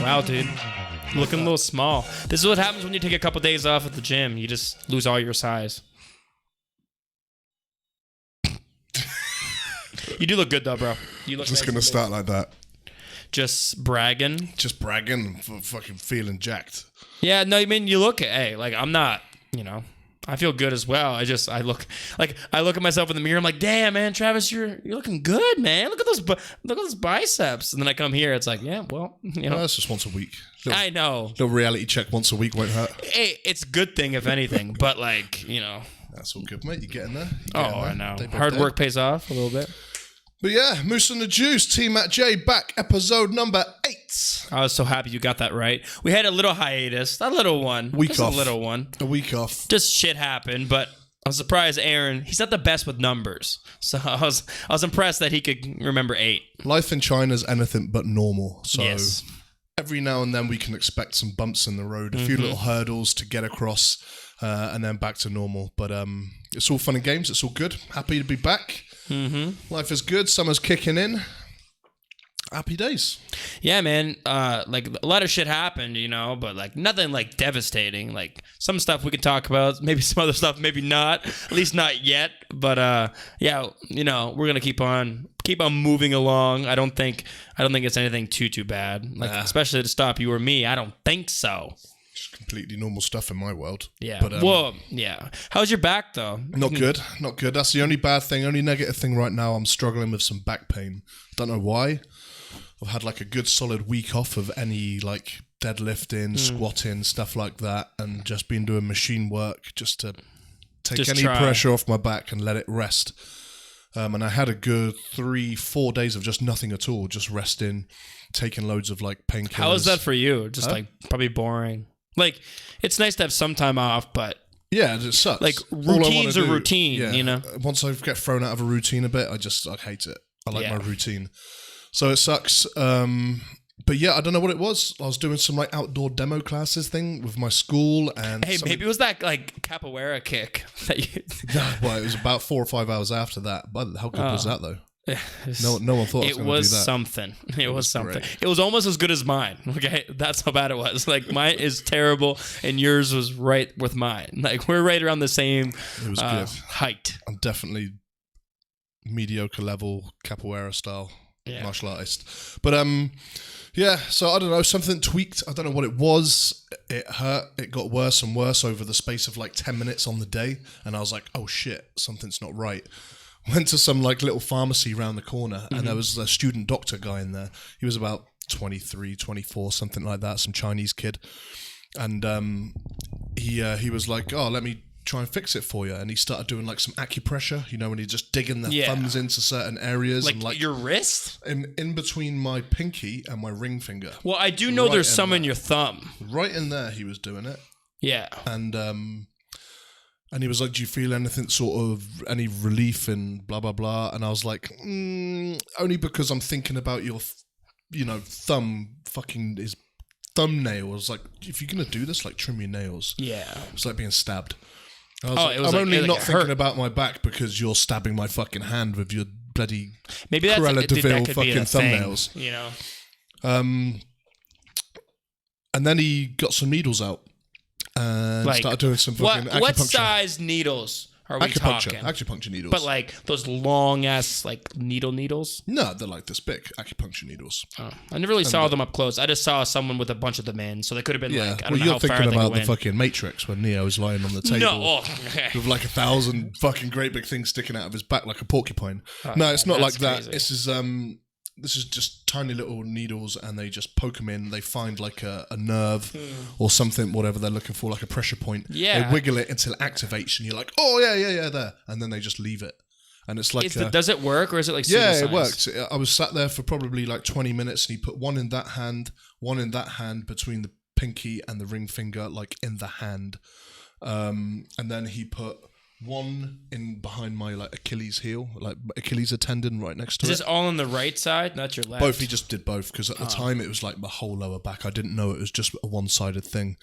Wow, dude. Looking a little small. This is what happens when you take a couple days off at the gym. You just lose all your size. You do look good, though, bro. You look Just nice going to start like that. Just bragging. Just bragging, fucking feeling jacked. Yeah, no, I mean, you look, hey, like, I'm not, you know, I feel good as well. I look at myself in the mirror. I'm like, damn, man, Travis, you're looking good, man. Look at those biceps. And then I come here. It's like, yeah, well, you know. Well, that's just once a week. I know. Little reality check once a week won't hurt. Hey, it's a good thing, if anything. But, like, you know. That's all good, mate. You're getting there. I know. Hard work pays off a little bit. But yeah, Moose and the Juice, Tmatj back, episode number 8. I was so happy you got that right. We had a little hiatus, a little one. Week off. A little one. A week off. Just shit happened, but I was surprised Aaron, he's not the best with numbers. So I was impressed that he could remember 8. Life in China's anything but normal. So yes. Every now and then we can expect some bumps in the road, a few little hurdles to get across, and then back to normal. But it's all fun and games. It's all good. Happy to be back. Life is good. Summer's kicking in. Happy days. Yeah, man. Like a lot of shit happened, you know, but like nothing like devastating. Like some stuff we can talk about, maybe some other stuff, maybe not. At least not yet. But yeah, you know, we're gonna keep on moving along. I don't think it's anything too bad. Like especially to stop you or me. I don't think so. Completely normal stuff in my world. Yeah. But, well, yeah. How's your back, though? Not good. Not good. That's the only bad thing, only negative thing right now. I'm struggling with some back pain. Don't know why. I've had like a good solid week off of any like deadlifting, squatting, stuff like that, and just been doing machine work just to take any pressure off my back and let it rest. And I had a good 3-4 days of just nothing at all, just resting, taking loads of like painkillers. How is that for you? Just like probably boring. Like, it's nice to have some time off, but yeah, it sucks. Like routines are routine, you know. Once I get thrown out of a routine a bit, I hate it. I like my routine, so it sucks. But yeah, I don't know what it was. I was doing some like outdoor demo classes thing with my school, and maybe it was that like capoeira kick that you. Well, it was about 4 or 5 hours after that. But how good was that though? No one thought it was something. It was something. Great. It was almost as good as mine. Okay, that's how bad it was. Like mine is terrible, and yours was right with mine. Like we're right around the same height. I'm definitely mediocre level capoeira style martial artist. But yeah. So I don't know. Something tweaked. I don't know what it was. It hurt. It got worse and worse over the space of like 10 minutes on the day, and I was like, oh shit, something's not right. Went to some like little pharmacy around the corner, and there was a student doctor guy in there. He was about 23, 24, something like that, some Chinese kid. And he was like, oh, let me try and fix it for you. And he started doing like some acupressure, you know, when he's just digging the thumbs into certain areas. Like, and like your wrist? In between my pinky and my ring finger. Well, I do know there's some in your thumb. Right in there he was doing it. Yeah. And he was like, do you feel anything sort of, any relief and blah, blah, blah? And I was like, only because I'm thinking about your, thumb, fucking his thumbnail. I was like, if you're going to do this, like trim your nails. Yeah. It's like being stabbed. I was I'm only not thinking about my back because you're stabbing my fucking hand with your bloody Cruella de Vil fucking thumbnails. Thing, you know? And then he got some needles out. And started doing some fucking acupuncture. What size needles are we talking? Acupuncture needles. But like those long ass like needles? No, they're like this big, acupuncture needles. Oh, I never really saw them up close. I just saw someone with a bunch of them in, so they could have been like, I don't know you're how far thinking they about the fucking Matrix when Neo was lying on the table with like 1,000 fucking great big things sticking out of his back like a porcupine. No, it's not like that. This is just tiny little needles, and they just poke them in. They find like a nerve or something, whatever they're looking for, like a pressure point. Yeah. They wiggle it until it activates, and you're like, oh, yeah, there. And then they just leave it. And it's like... does it work, or is it like pseudoscience? Yeah, it worked. I was sat there for probably like 20 minutes, and he put one in that hand between the pinky and the ring finger, like in the hand. And then he put one in behind my like Achilles heel, like Achilles tendon right next to it. Is this all on the right side, not your left? Both. He just did both because at the time it was like my whole lower back. I didn't know it was just a one-sided thing.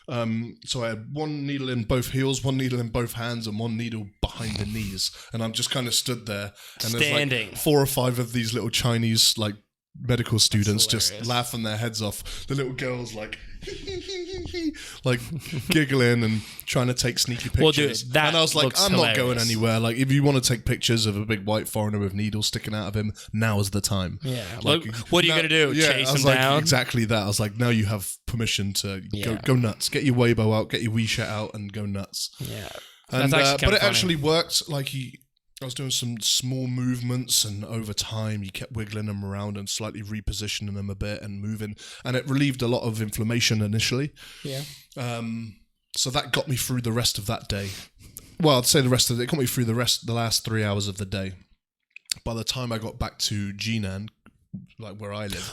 So I had one needle in both heels, one needle in both hands, and one needle behind the knees. And I'm just kind of stood there, and standing. There's like 4 or 5 of these little Chinese like medical students just laughing their heads off. The little girls like like giggling and trying to take sneaky pictures. Well, dude, that and I was like, looks I'm hilarious. not going anywhere. Like, if you want to take pictures of a big white foreigner with needles sticking out of him, now is the time. Yeah. Like, what are you going to do? Yeah, Chase I was him like, down? exactly that. I was like, now you have permission to go nuts. Get your Weibo out, get your WeChat out, and go nuts. Yeah. And, That's but it funny. actually worked. Like, I was doing some small movements, and over time, he kept wiggling them around and slightly repositioning them a bit and moving, and it relieved a lot of inflammation initially. Yeah. So that got me through the rest of that day. Well, I'd say it got me through the last 3 hours of the day. By the time I got back to Jinan, like where I live.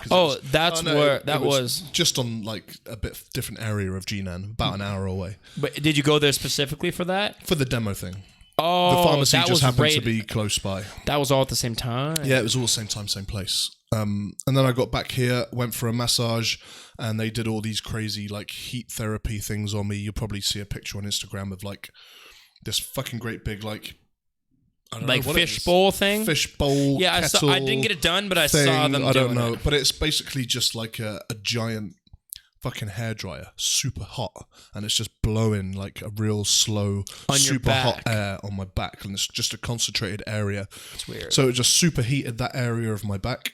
That was just on like a bit different area of Jinan, about an hour away. But did you go there specifically for that? For the demo thing. Oh, the pharmacy that just was happened to right. be close by. That was all at the same time? Yeah, it was all the same time, same place. And then I got back here, went for a massage, and they did all these crazy like heat therapy things on me. You'll probably see a picture on Instagram of like this fucking great big like I don't like know what fishbowl thing. Fishbowl. Yeah, I didn't get it done, but I saw them. I don't doing know, it. but it's basically just like a giant fucking hairdryer, super hot, and it's just blowing like a real slow, on super hot air on my back, and it's just a concentrated area. It's weird. So it just superheated that area of my back.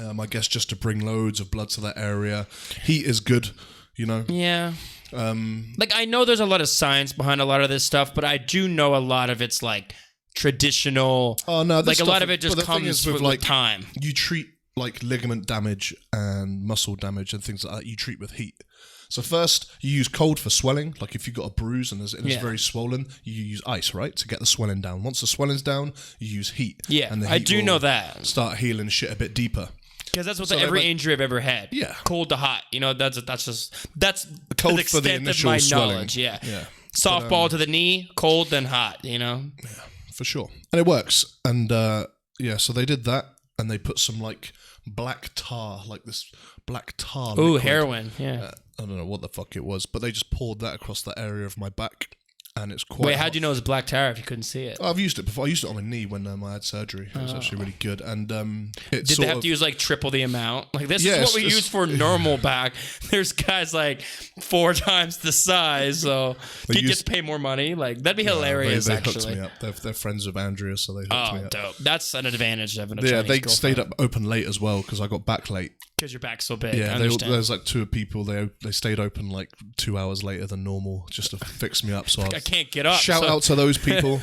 I guess just to bring loads of blood to that area. Heat is good, you know. Yeah. Like I know there's a lot of science behind a lot of this stuff, but I do know a lot of it's like traditional. Oh no, like a lot of it just comes with like time. You treat like ligament damage and muscle damage and things like that, you treat with heat. So first, you use cold for swelling. Like if you've got a bruise and it's very swollen, you use ice, right, to get the swelling down. Once the swelling's down, you use heat. Yeah, and the I heat do will know that. Start healing shit a bit deeper. Because that's what every injury I've ever had. Yeah. Cold to hot. You know, that's the cold the for the extent of initial my swelling. knowledge. Yeah. Yeah. Softball to the knee, cold then hot, you know? Yeah, for sure. And it works. And so they did that, and they put some like black tar, like this black tar. Ooh, liquid. heroin, yeah. I don't know what the fuck it was, but they just poured that across that area of my back, and it's quite. Wait, how'd you know it was black tar if you couldn't see it? I've used it before. I used it on my knee when I had surgery. It was actually really good. And did they have to use like triple the amount? Like this is what we use for normal back. There's guys like 4 times the size, so do you get to pay more money? Like that'd be hilarious. They actually, hooked me up. They're friends with Andrea, so they hooked me up. Dope. That's an advantage of having a Yeah, Chinese they girlfriend. stayed up open late as well because I got back late. Because your back's so big. Yeah, I understand. there's like 2 people. They stayed open like 2 hours later than normal just to fix me up. So I can't get up. Shout out to those people.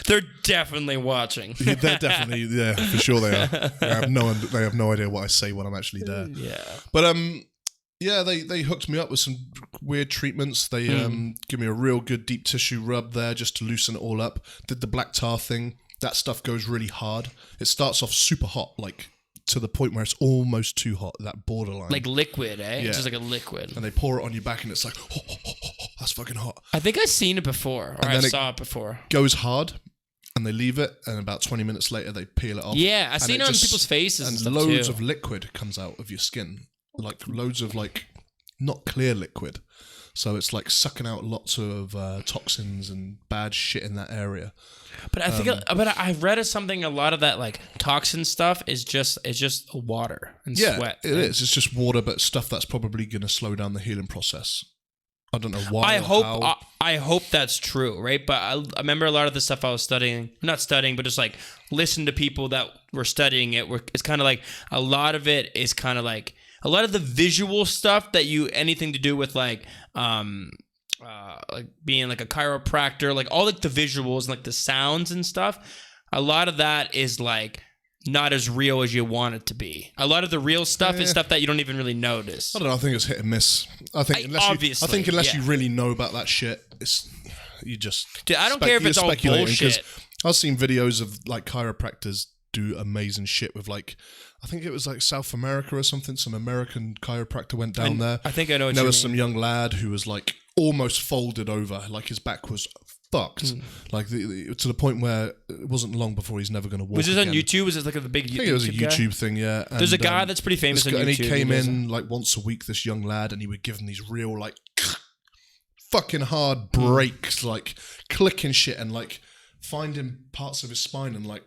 They're definitely watching. They're definitely, yeah, for sure they are. They have no idea what I say when I'm actually there. Yeah. But yeah, they hooked me up with some weird treatments. They give me a real good deep tissue rub there just to loosen it all up. Did the black tar thing. That stuff goes really hard. It starts off super hot, like to the point where it's almost too hot, that borderline. Like liquid, eh? Yeah. It's just like a liquid. And they pour it on your back and it's like, that's fucking hot. I think I've seen it before, or I saw it before. Goes hard, and they leave it, and about 20 minutes later they peel it off. Yeah, I've seen it on people's faces and stuff loads too. of liquid comes out of your skin. Like loads of like not clear liquid. So it's like sucking out lots of toxins and bad shit in that area. But I think, but I've read of something. A lot of that like toxin stuff is just water and sweat. It is. It's just water, but stuff that's probably going to slow down the healing process. I don't know why. I hope that's true, right? But I remember a lot of the stuff I was studying, not studying, but just like listen to people that were studying it. It's kind of like a lot of it is kind of like a lot of the visual stuff that anything to do with like being like a chiropractor, like all like the visuals and like the sounds and stuff. A lot of that is like not as real as you want it to be. A lot of the real stuff is stuff that you don't even really notice. I don't know. I think it's hit and miss. I think unless you really know about that shit, you just. Dude, I don't care if it's all bullshit. I've seen videos of like chiropractors do amazing shit with like, I think it was like South America or something. Some American chiropractor went down there. I think I know what and you there was mean. some young lad who was like almost folded over, like his back was fucked. Like to the point where it wasn't long before he's never going to walk. Was this again. on YouTube? Was it like a big YouTube? I think it was a YouTube guy? thing, yeah. And, there's a guy that's pretty famous on YouTube. And he came in like once a week, this young lad, and he would give him these real like fucking hard breaks, like clicking shit and like finding parts of his spine and like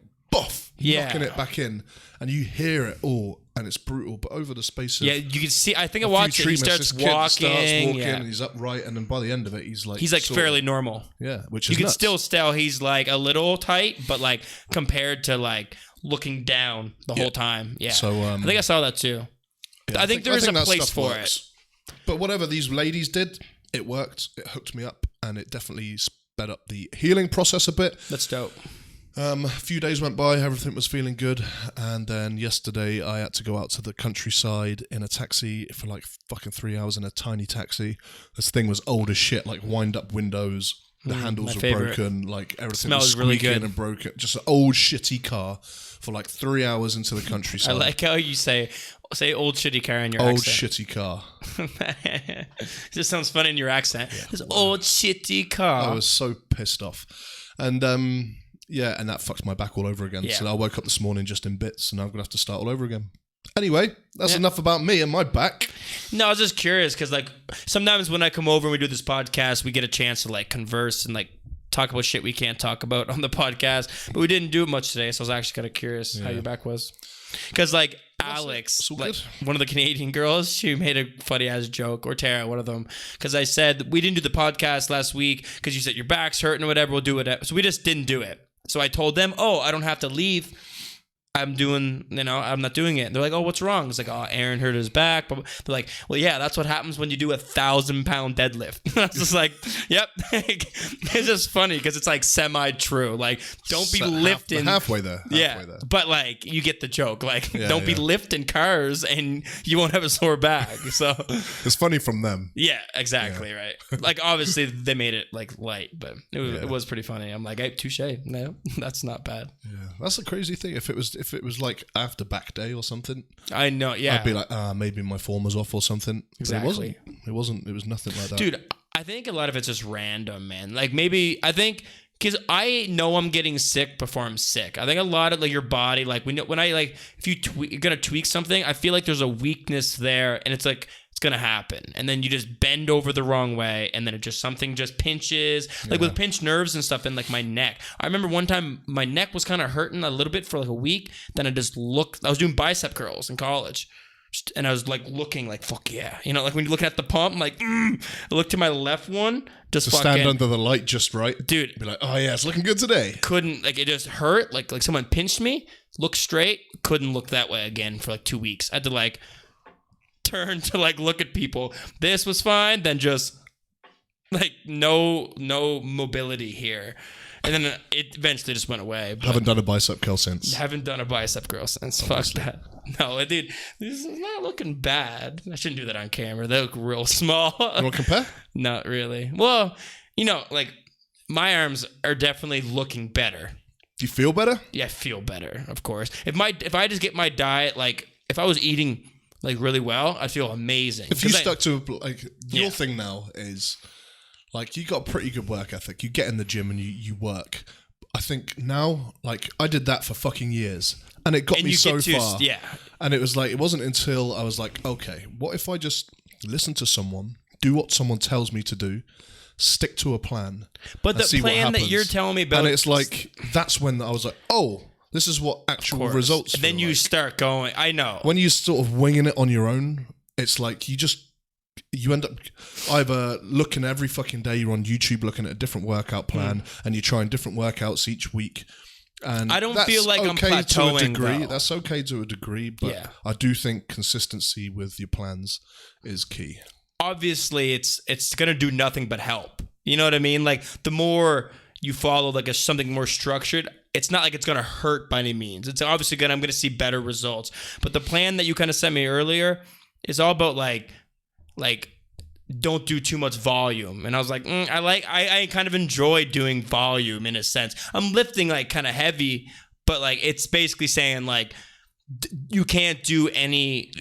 knocking it back in, and you hear it all, and it's brutal. But over the space of you can see. I think I watched it. He starts walking, and he's upright, and then by the end of it, he's like fairly normal. Yeah, which you is can nuts. still tell he's like a little tight, but like compared to like looking down the whole time. Yeah, so I think I saw that too. Yeah, I think there's a place for it. But whatever these ladies did, it worked. It hooked me up, and it definitely sped up the healing process a bit. That's dope. A few days went by, everything was feeling good, and then yesterday I had to go out to the countryside in a taxi for like fucking 3 hours in a tiny taxi. This thing was old as shit, like wind-up windows, the handles were broken, like everything was squeaking really good and broken. Just an old shitty car for like 3 hours into the countryside. I like how you say old shitty car in your old accent. Shitty car. It just sounds funny in your accent. Yeah, this old shitty car. I was so pissed off, and yeah, and that fucked my back all over again. Yeah. So I woke up this morning just in bits, and I'm going to have to start all over again. Anyway, that's enough about me and my back. No, I was just curious because, like, sometimes when I come over and we do this podcast, we get a chance to, like, converse and, like, talk about shit we can't talk about on the podcast. But we didn't do it much today, so I was actually kind of curious how your back was. Because, like, Alex, like, one of the Canadian girls, she made a funny-ass joke, or Tara, one of them, because I said, we didn't do the podcast last week because you said your back's hurting or whatever, we'll do it. So we just didn't do it. So I told them, I don't have to leave. I'm not doing it. And they're like, what's wrong? It's like, Aaron hurt his back. They're like, well, yeah, that's what happens when you do 1,000-pound deadlift. I was just like, yep. It's just funny because it's like semi-true. Like, don't be lifting. Halfway there. But like, you get the joke. Like, don't be lifting cars and you won't have a sore back. So it's funny from them. Yeah, exactly. Right. Like, obviously they made it like light, but it was pretty funny. I'm like, hey, touche. No, that's not bad. Yeah, that's a crazy thing. If it was like after back day or something, I know, yeah, I'd be like, maybe my form was off or something. Exactly. But it wasn't. It was nothing like that. Dude, I think a lot of it's just random, man. Like maybe, I think, because I know I'm getting sick before I'm sick. I think a lot of like your body, like when I like, if you're going to tweak something, I feel like there's a weakness there and it's like, it's going to happen. And then you just bend over the wrong way and then something just pinches, like with pinched nerves and stuff in like my neck. I remember one time my neck was kind of hurting a little bit for like a week. Then I was doing bicep curls in college. And I was like looking like, fuck yeah. You know, like when you're looking at the pump, I'm like, I look to my left one. Just to stand under the light just right. Dude. Be like, oh yeah, it's looking good today. Couldn't, like it just hurt. Like someone pinched me, look straight, couldn't look that way again for like 2 weeks. I had to like turn to like look at people. This was fine, then just like no mobility here. And then it eventually just went away. Haven't done a bicep curl since. Fuck that. No, dude, this is not looking bad. I shouldn't do that on camera. They look real small. You want to compare? Not really. Well, like my arms are definitely looking better. Do you feel better? Yeah, I feel better, of course. If I just get my diet, like if I was eating like really well, I feel amazing. If you stuck to like your thing now is like you got a pretty good work ethic. You get in the gym and you work. I think now, like I did that for fucking years, and it got me so far. Yeah. And it was like it wasn't until I was like, okay, what if I just listen to someone, do what someone tells me to do, stick to a plan. But the plan that you're telling me about, and it's like that's when I was like, oh. This is what actual results feel then you like. Start going, I know. When you sort of winging it on your own, it's like you end up either looking every fucking day, you're on YouTube looking at a different workout plan and you're trying different workouts each week. And I don't feel like I'm plateauing to a degree. though. That's okay to a degree, but I do think consistency with your plans is key. Obviously, it's going to do nothing but help. You know what I mean? Like the more you follow like something more structured, it's not like it's going to hurt by any means. It's obviously I'm going to see better results. But the plan that you kind of sent me earlier is all about like don't do too much volume. And I was like, I kind of enjoy doing volume in a sense. I'm lifting like kind of heavy, but like it's basically saying like you can't do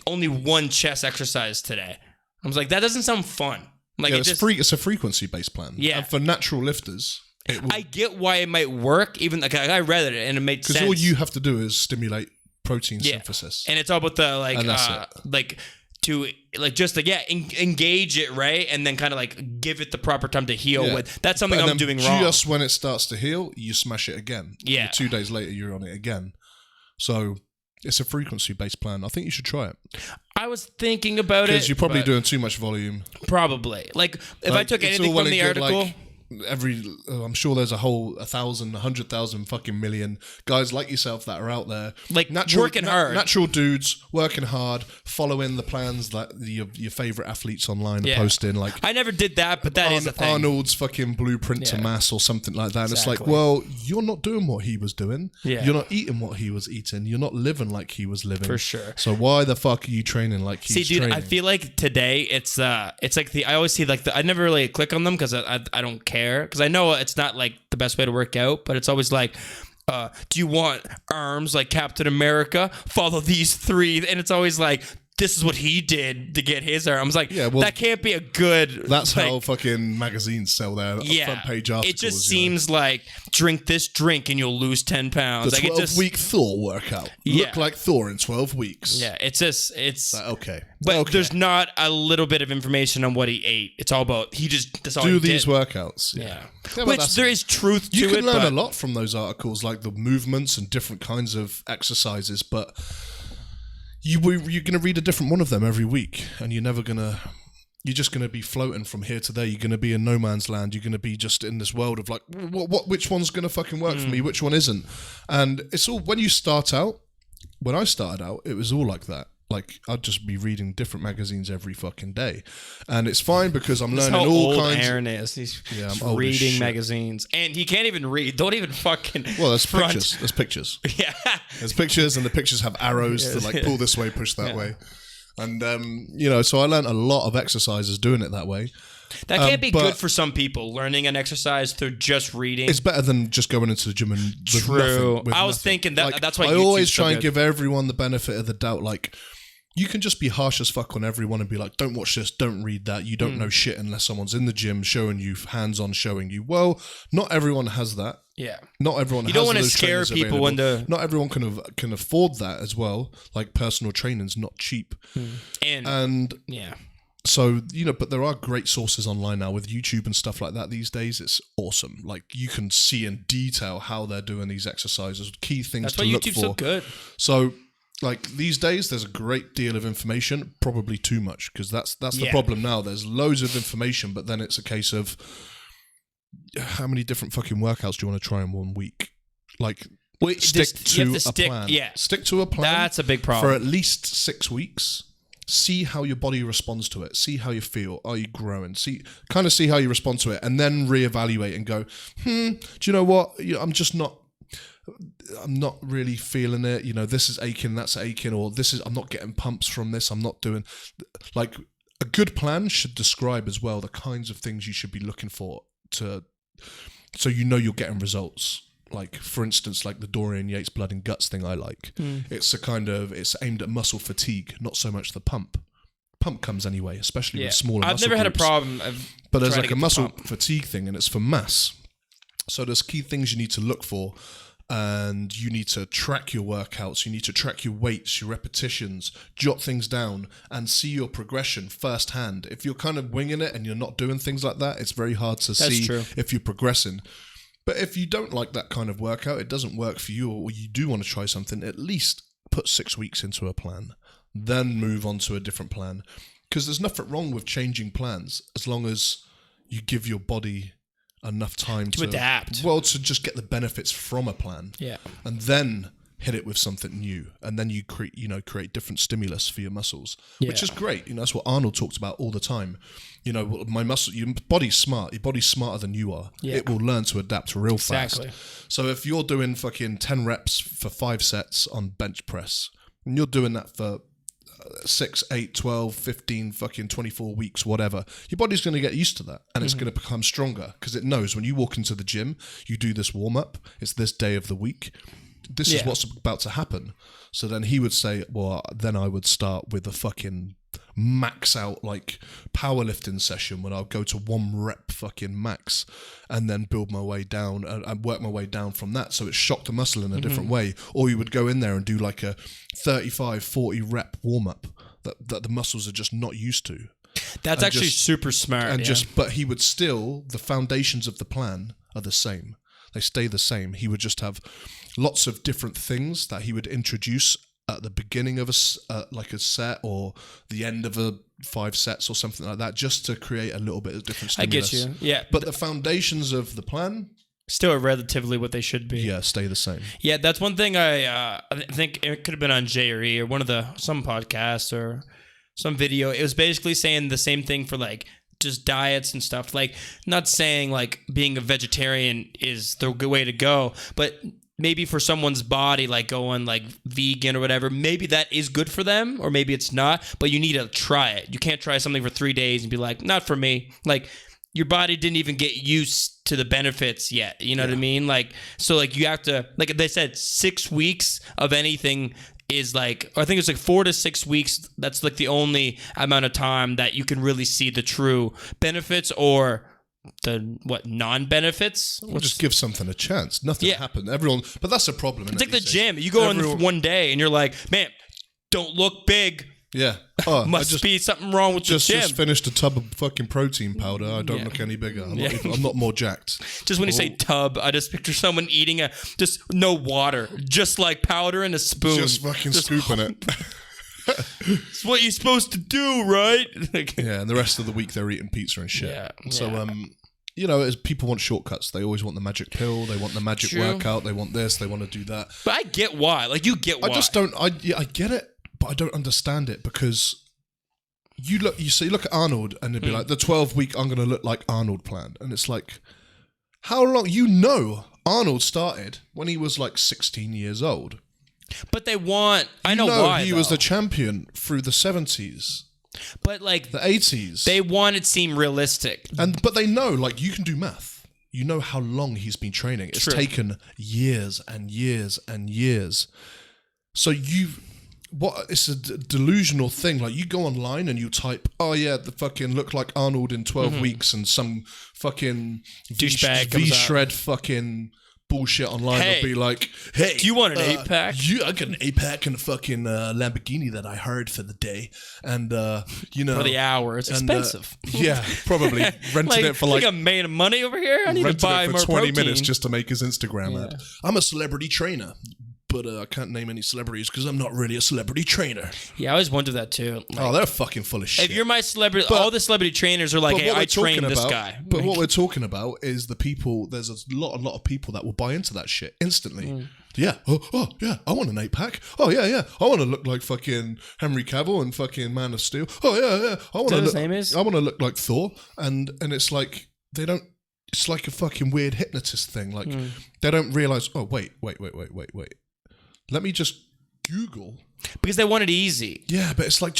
only one chest exercise today. I was like, that doesn't sound fun. Like it's a frequency based plan. Yeah. And for natural lifters, I get why it might work. Even like I read it and it made sense. Because all you have to do is stimulate protein synthesis. And it's all about the like, And that's it. like to like just like engage it, right, and then kind of like give it the proper time to heal with. That's something I'm doing wrong. Just when it starts to heal, you smash it again. Yeah. 2 days later, you're on it again. So it's a frequency-based plan. I think you should try it. I was thinking about it because you're probably doing too much volume. Probably. Like if I took anything from the article. I'm sure there's a whole 1,000, 100,000 fucking million guys like yourself that are out there, like working hard, natural dudes working hard, following the plans that your favorite athletes online are posting. Like I never did that, but that is a thing. Arnold's fucking blueprint to mass or something like that. And it's like, well, you're not doing what he was doing. Yeah. You're not eating what he was eating. You're not living like he was living. For sure. So why the fuck are you training like he's training? I feel like today it's like I always see like I never really click on them because I don't care. Because I know it's not like the best way to work out, but it's always like, do you want arms like Captain America? Follow these 3, and it's always like, this is what he did to get his arms. Like, that can't be a good. That's like, how fucking magazines sell their front page articles. It just seems like drink this drink and you'll lose 10 pounds. The 12-week Thor workout. Look like Thor in 12 weeks. Yeah, it's okay. But there's not a little bit of information on what he ate. It's all about that's all do he these did. workouts. Yeah. Which there is truth to it. You can learn a lot from those articles, like the movements and different kinds of exercises, but you're going to read a different one of them every week, and you're just going to be floating from here to there. You're going to be in no man's land. You're going to be just in this world of like, which one's going to fucking work for me? Which one isn't? And it's all, when I started out, it was all like that. Like, I'd just be reading different magazines every fucking day. And it's fine because I'm learning all kinds. Aaron is. He's reading magazines. And he can't even read. Don't even fucking. Well, there's pictures. There's pictures. Yeah. There's pictures, and the pictures have arrows to like pull this way, push that way. And, so I learned a lot of exercises doing it that way. That can't be good for some people, learning an exercise through just reading. It's better than just going into the gym and with True. Nothing, I was thinking that. Like, that's why I always try and give everyone the benefit of the doubt. Like, you can just be harsh as fuck on everyone and be like, don't watch this, don't read that. You don't know shit unless someone's in the gym showing you, hands-on showing you. Well, not everyone has that. Yeah. Not everyone you has don't want to those scare people available. Not everyone can afford that as well. Like, personal training's not cheap. And yeah. So, but there are great sources online now with YouTube and stuff like that these days. It's awesome. Like, you can see in detail how they're doing these exercises, key things to look for. That's why YouTube's so good. So, like, these days, there's a great deal of information, probably too much, because that's the problem now. There's loads of information, but then it's a case of how many different fucking workouts do you want to try in 1 week? Like, stick to a plan. Yeah. Stick to a plan. That's a big problem. For at least 6 weeks. See how your body responds to it. See how you feel. Are you growing? See how you respond to it, and then reevaluate and go, do you know what? I'm not really feeling it. This is aching, that's aching, or I'm not getting pumps from this. I'm not doing, like, a good plan should describe as well the kinds of things you should be looking for so you're getting results. Like, for instance, like the Dorian Yates blood and guts thing I like. It's aimed at muscle fatigue, not so much the pump. Pump comes anyway, especially with smaller muscle I've never had a groups. problem. But there's like a muscle fatigue thing, and it's for mass. So there's key things you need to look for, and you need to track your workouts. You need to track your weights, your repetitions, jot things down, and see your progression firsthand. If you're kind of winging it and you're not doing things like that, it's very hard to see if you're progressing. But if you don't like that kind of workout, it doesn't work for you, or you do want to try something, at least put 6 weeks into a plan, then move on to a different plan. Because there's nothing wrong with changing plans as long as you give your body enough time to adapt. Well, to just get the benefits from a plan. Yeah. And then hit it with something new. And then you create different stimulus for your muscles, which is great. That's what Arnold talks about all the time. My muscle, your body's smart. Your body's smarter than you are. Yeah. It will learn to adapt real fast. So if you're doing fucking 10 reps for 5 sets on bench press, and you're doing that for 6, 8, 12, 15, fucking 24 weeks, whatever, your body's going to get used to that, and it's going to become stronger because it knows when you walk into the gym, you do this warm-up, it's this day of the week, this is what's about to happen. So then he would say, well, then I would start with a fucking max out like powerlifting session when I'll go to 1 rep fucking max and then build my way down and work my way down from that. So it shocked the muscle in a different way. Or you would go in there and do like a 35, 40 rep warm up that the muscles are just not used to. That's actually super smart. And but he would still, the foundations of the plan are the same. They stay the same. He would just have lots of different things that he would introduce at the beginning of a set or the end of 5 sets or something like that, just to create a little bit of different stimulus. I get you. Yeah. But the foundations of the plan still are relatively what they should be. Yeah, stay the same. Yeah, that's one thing I think it could have been on J or E or some podcast or some video. It was basically saying the same thing for like just diets and stuff. Like, not saying like being a vegetarian is the good way to go, but maybe for someone's body, like going like vegan or whatever, maybe that is good for them, or maybe it's not, but you need to try it. You can't try something for 3 days and be like, not for me. Like, your body didn't even get used to the benefits yet. You know what I mean? Like, so like you have to, like they said, 6 weeks of anything is like, I think it's like 4 to 6 weeks. That's like the only amount of time that you can really see the true benefits or the non-benefits. We'll just give something a chance. Nothing happened. But that's a problem. It's like the gym. You go in one day and you're like, man, don't look big. Yeah. Must be something wrong with the gym. Just finished a tub of fucking protein powder. I don't look any bigger. I'm not more jacked. Just when you say tub, I just picture someone eating just no water, just like powder in a spoon. Just fucking scooping it. It's what you're supposed to do, right? Yeah, and the rest of the week they're eating pizza and shit. Yeah. So, as people want shortcuts, they always want the magic pill, they want the magic workout, they want this, they want to do that. But I get why. Like, you get why. I just don't. I get it, but I don't understand it because you look at Arnold and they'd be like, the 12-week I'm going to look like Arnold plan, and it's like, how long? Arnold started when he was like 16 years old. But they want... I know why, he was the champion through the 70s. But like... the 80s. They want it to seem realistic. But they know, like, you can do math. You know how long he's been training. It's taken years and years and years. So it's a delusional thing. Like, you go online and you type, the fucking look like Arnold in 12 weeks, and some fucking douchebag V-shred fucking... bullshit online. I'll be like, hey, do you want an 8-pack? I got an 8-pack and a fucking Lamborghini that I hired for the day, and for the hour, it's expensive. Probably rented it for like I'm made of money over here. I need to buy more 20 protein. minutes just to make his Instagram ad. I'm a celebrity trainer, but I can't name any celebrities because I'm not really a celebrity trainer. Yeah, I always wondered that too. Like, they're fucking full of shit. If you're my celebrity, all the celebrity trainers are like, hey, I trained this guy. But what we're talking about is the people. There's a lot of people that will buy into that shit instantly. Yeah. Oh, yeah. I want an 8-pack. Oh, yeah. I want to look like fucking Henry Cavill and fucking Man of Steel. Oh, yeah. I want to look like Thor. And it's like they don't. It's like a fucking weird hypnotist thing. Like they don't realize. Oh, wait. Let me just Google. Because they want it easy. Yeah, but it's like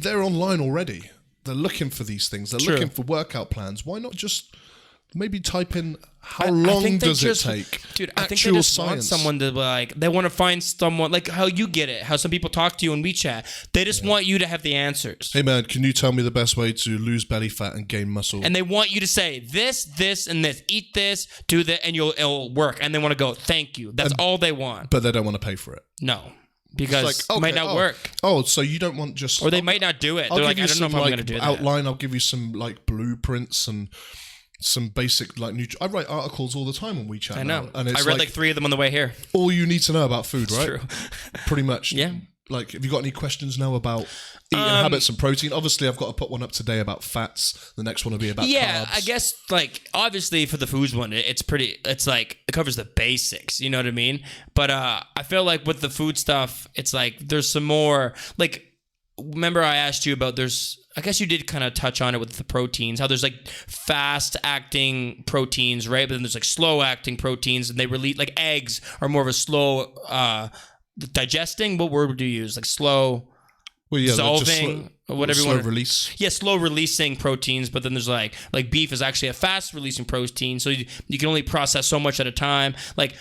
they're online already. They're looking for these things. They're looking for workout plans. Why not just maybe type in how long does it take? Dude, I think they just want someone to they want to find someone, like how you get it, how some people talk to you in WeChat. They just want you to have the answers. Hey man, can you tell me the best way to lose belly fat and gain muscle? And they want you to say this, and this. Eat this, do that, and it'll work. And they want to go, thank you. That's all they want. But they don't want to pay for it. No. Because it might not work. Oh, so you don't want just... Or they might not do it. They're like, I don't know if I'm going to do that. Outline, I'll give you some like blueprints and some basic like I write articles all the time on WeChat. I know. Now, and it's I read like 3 of them on the way here. All you need to know about food, right? True. Pretty much. Yeah. Like, have you got any questions now about eating habits and protein? Obviously, I've got to put one up today about fats. The next one will be about carbs. I guess, like, obviously for the foods one, it's like, it covers the basics, you know what I mean? But I feel like with the food stuff, it's like, there's some more, like, remember I asked you about I guess you did kind of touch on it with the proteins, how there's like fast acting proteins, right? But then there's like slow acting proteins, and they release, like eggs are more of a slow digesting. What word would you use? Like slow dissolving or whatever you want. Slow release. Yeah, slow releasing proteins. But then there's like beef is actually a fast releasing protein, so you can only process so much at a time. Like,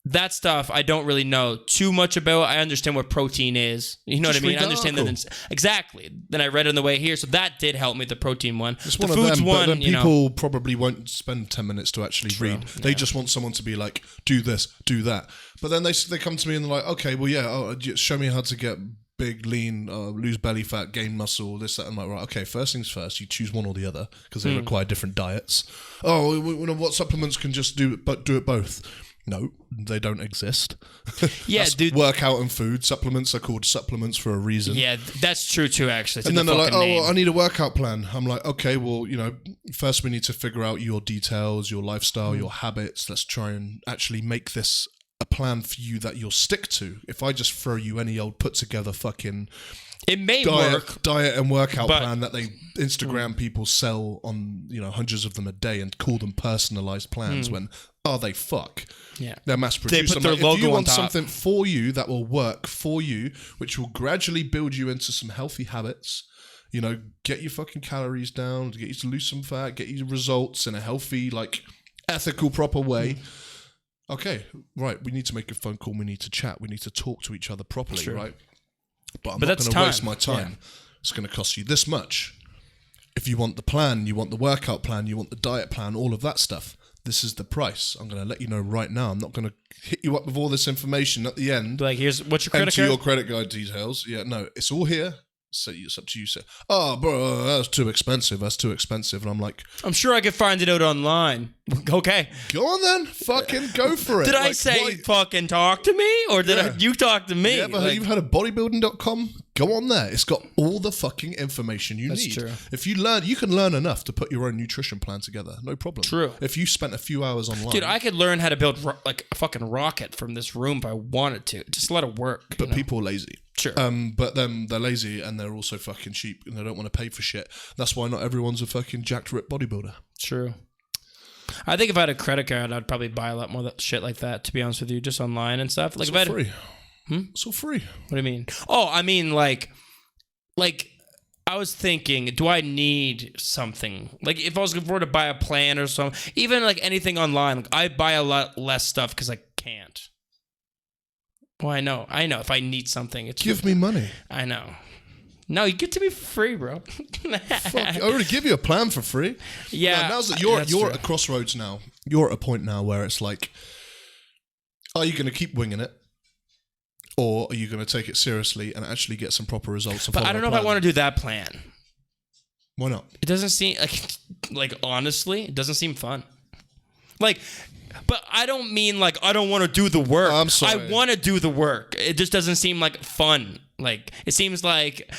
that stuff I don't really know too much about. I understand what protein is. You know Just what I mean? read I understand the that. Exactly. Then I read it on the way here. So that did help me, the protein one. It's the one foods of them, one, but then you know. people probably won't spend 10 minutes to actually read. They just want someone to be like, do this, do that. But then they come to me and they're like, okay, well, yeah, show me how to get big, lean, lose belly fat, gain muscle, this, that. I'm like, right, okay, first things first, you choose one or the other because they require different diets. Oh, what supplements can just do it both? No, they don't exist. Yeah, dude. Workout and food supplements are called supplements for a reason. Yeah, that's true too, actually. It's and then they're like, name. well, I need a workout plan. I'm like, okay, well, first we need to figure out your details, your lifestyle, your habits. Let's try and actually make this a plan for you that you'll stick to. If I just throw you any old put together fucking it may work, diet and workout plan that they Instagram people sell on, hundreds of them a day and call them personalized plans when they fuck. Yeah. They're mass produced. They put their if logo you want on top. something for you that will work for you, which will gradually build you into some healthy habits, get your fucking calories down, get you to lose some fat, get you results in a healthy, ethical, proper way. Okay, right, we need to make a phone call, we need to chat, we need to talk to each other properly, right? But I'm not going to waste my time. Yeah. It's going to cost you this much. If you want the plan, you want the workout plan, you want the diet plan, all of that stuff, this is the price. I'm going to let you know right now. I'm not going to hit you up with all this information at the end. Like, what's your credit card? Enter your credit card details. Yeah, no, it's all here. So it's up to you. Oh, bro, that's too expensive. And I'm like, I'm sure I could find it out online. Okay. Go on then. Fucking go for it. Did I say fucking talk to me? Or did you talk to me? Yeah, you've heard of bodybuilding.com? Go on there. It's got all the fucking information you need. That's true. If you learn, you can learn enough to put your own nutrition plan together. No problem. True. If you spent a few hours online. Dude, I could learn how to build a fucking rocket from this room if I wanted to. Just a lot of work. But people are lazy. Sure. But then they're lazy and they're also fucking cheap and they don't want to pay for shit. That's why not everyone's a fucking jacked rip bodybuilder. True. I think if I had a credit card, I'd probably buy a lot more shit like that, to be honest with you, just online and stuff. Like, it's all free. It's all free. What do you mean? Oh, I mean, like, I was thinking, do I need something? Like, if I was going to buy a plan or something, even like anything online, like, I buy a lot less stuff because I can't. Well, I know. If I need something, it's give me money. I know. No, you get to me for free, bro. Fuck, I already give you a plan for free. Yeah, now that you're at a crossroads now. You're at a point now where it's like, are you going to keep winging it, or are you going to take it seriously and actually get some proper results? But I don't know if I want to do that plan. Why not? It doesn't seem like honestly, it doesn't seem fun. But I don't mean like I don't want to do the work. I'm sorry. I want to do the work. It just doesn't seem like fun. Like, it seems like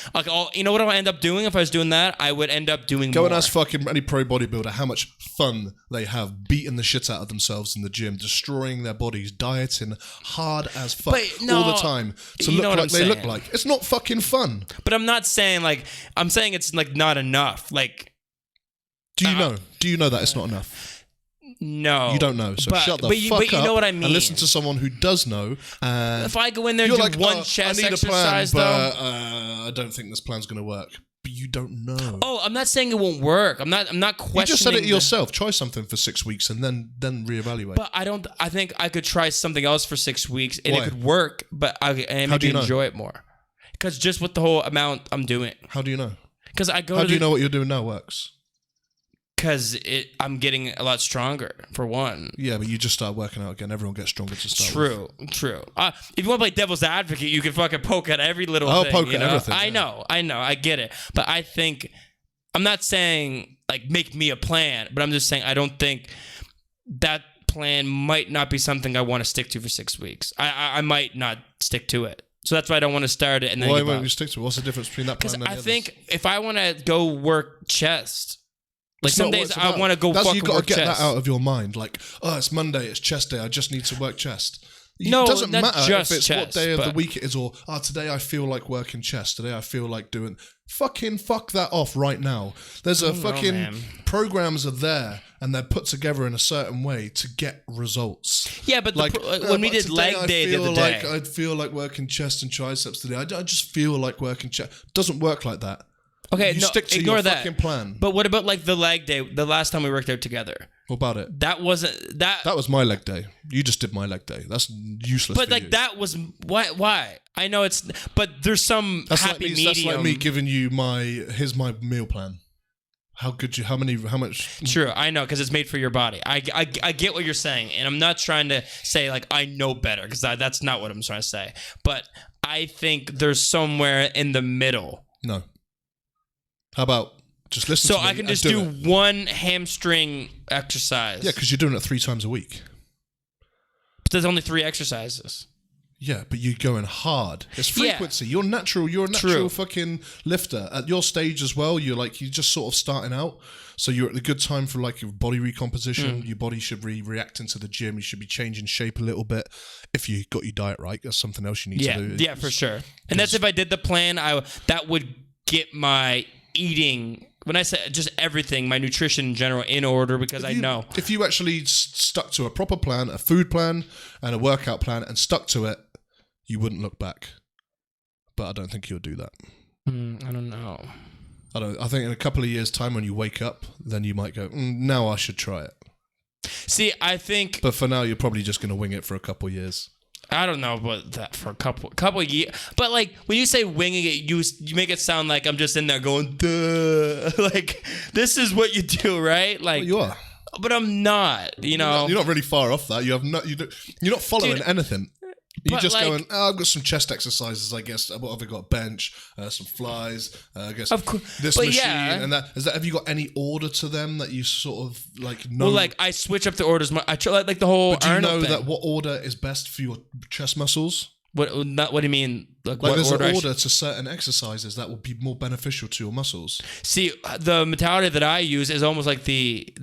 you know what I would end up doing if I was doing that? I would end up doing Go more. and ask fucking any pro bodybuilder how much fun they have beating the shit out of themselves in the gym, destroying their bodies, dieting hard as fuck all the time to look like they look like. It's not fucking fun. But I'm not saying I'm saying it's like not enough. Like, do you know? Do you know that it's not enough? No. You don't know, so shut the fuck up. But you know what I mean. And listen to someone who does know. And if I go in there and do one chest exercise, but I don't think this plan's going to work. But you don't know. Oh, I'm not saying it won't work. I'm not questioning. You just said it yourself. Try something for 6 weeks and then reevaluate. But I think I could try something else for 6 weeks and it could work, but I maybe enjoy it more. Because just with the whole amount I'm doing. How do you know? Because I go. How do you know what you're doing now works? Because I'm getting a lot stronger, for one. Yeah, but you just start working out again. Everyone gets stronger to start with. True. If you want to play devil's advocate, you can fucking poke at every little thing. I'll poke at everything. I know. I get it. But I think, I'm not saying, like, make me a plan, but I'm just saying I don't think that plan might not be something I want to stick to for 6 weeks. I might not stick to it. So that's why I don't want to start it and then why won't you stick to it? What's the difference between that plan and the others? others? I think if I want to go work chest... Like, some days I want to go fucking work chest. You've got to get that out of your mind. Like, oh, it's Monday, it's chest day, I just need to work chest. No, it doesn't matter just if it's chest, what day of the week it is, or today I feel like working chest. Today I feel like doing. Fucking fuck that off right now. There's programs are there and they're put together in a certain way to get results. Yeah, but when we did leg day the other day, I'd feel like working chest and triceps today. I just feel like working chest. Doesn't work like that. Okay, you no, stick to ignore your that. fucking plan. But what about like the leg day? The last time we worked out together. What about it? That wasn't that. That was my leg day. You just did my leg day. That's useless. But for like you. that was why? I know it's. But there's some happy medium. That's like me giving you here's my meal plan. How much? True, I know, because it's made for your body. I get what you're saying, and I'm not trying to say like I know better, because that's not what I'm trying to say. But I think there's somewhere in the middle. No. How about just listen? So to me I can just do one hamstring exercise. Yeah, because you're doing it 3 times a week. But there's only 3 exercises. Yeah, but you're going hard. It's frequency. Yeah. You're a natural fucking lifter. At your stage as well, you're just sort of starting out. So you're at the good time for like your body recomposition. Your body should be reacting to the gym. You should be changing shape a little bit. If you got your diet right, that's something else you need to do. Yeah, for sure. And that's if I did the plan, that would get my eating, when I say just everything, my nutrition in general, in order, because I know. If you actually stuck to a proper plan, a food plan and a workout plan, and stuck to it, you wouldn't look back. But I don't think you'll do that. I don't know. I think in a couple of years' time when you wake up, then you might go, now I should try it. See, I think... But for now, you're probably just going to wing it for a couple of years. I don't know about that for a couple of years. But like when you say winging it, you make it sound like I'm just in there going, duh. Like, this is what you do, right? Like, well, you are. But I'm not, you know. You're not really far off that. You're not following anything. You're just going, I've got some chest exercises, I guess. What have I got? Bench, some flies, I guess. Of course. This machine and that. Have you got any order to them that you sort of like know? Well, like I switch up the orders. I try like the whole. But do you know that what order is best for your chest muscles? What do you mean? Like there's an order to certain exercises that will be more beneficial to your muscles. See, the mentality that I use is almost like the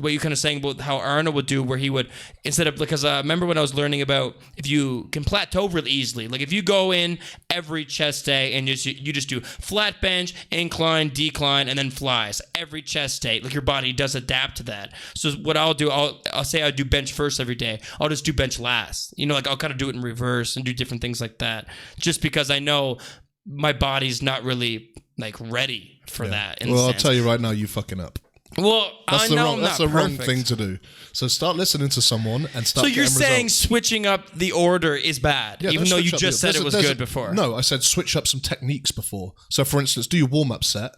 what you kind of saying about how Arnold would do, where he would, instead of, because I remember when I was learning about if you can plateau really easily, like if you go in every chest day and you just do flat bench, incline, decline, and then flies every chest day, like your body does adapt to that. So what I'll do, I'll say I do bench first every day. I'll just do bench last. You know, like I'll kind of do it in reverse and do different things like that, just because I know my body's not really like ready for that. Well, I'll tell you right now, you fucking up. Well, that's the wrong thing to do. So start listening to someone and start. So you're saying switching up the order is bad, even though you just said it was good before. No, I said switch up some techniques before. So for instance, do your warm-up set,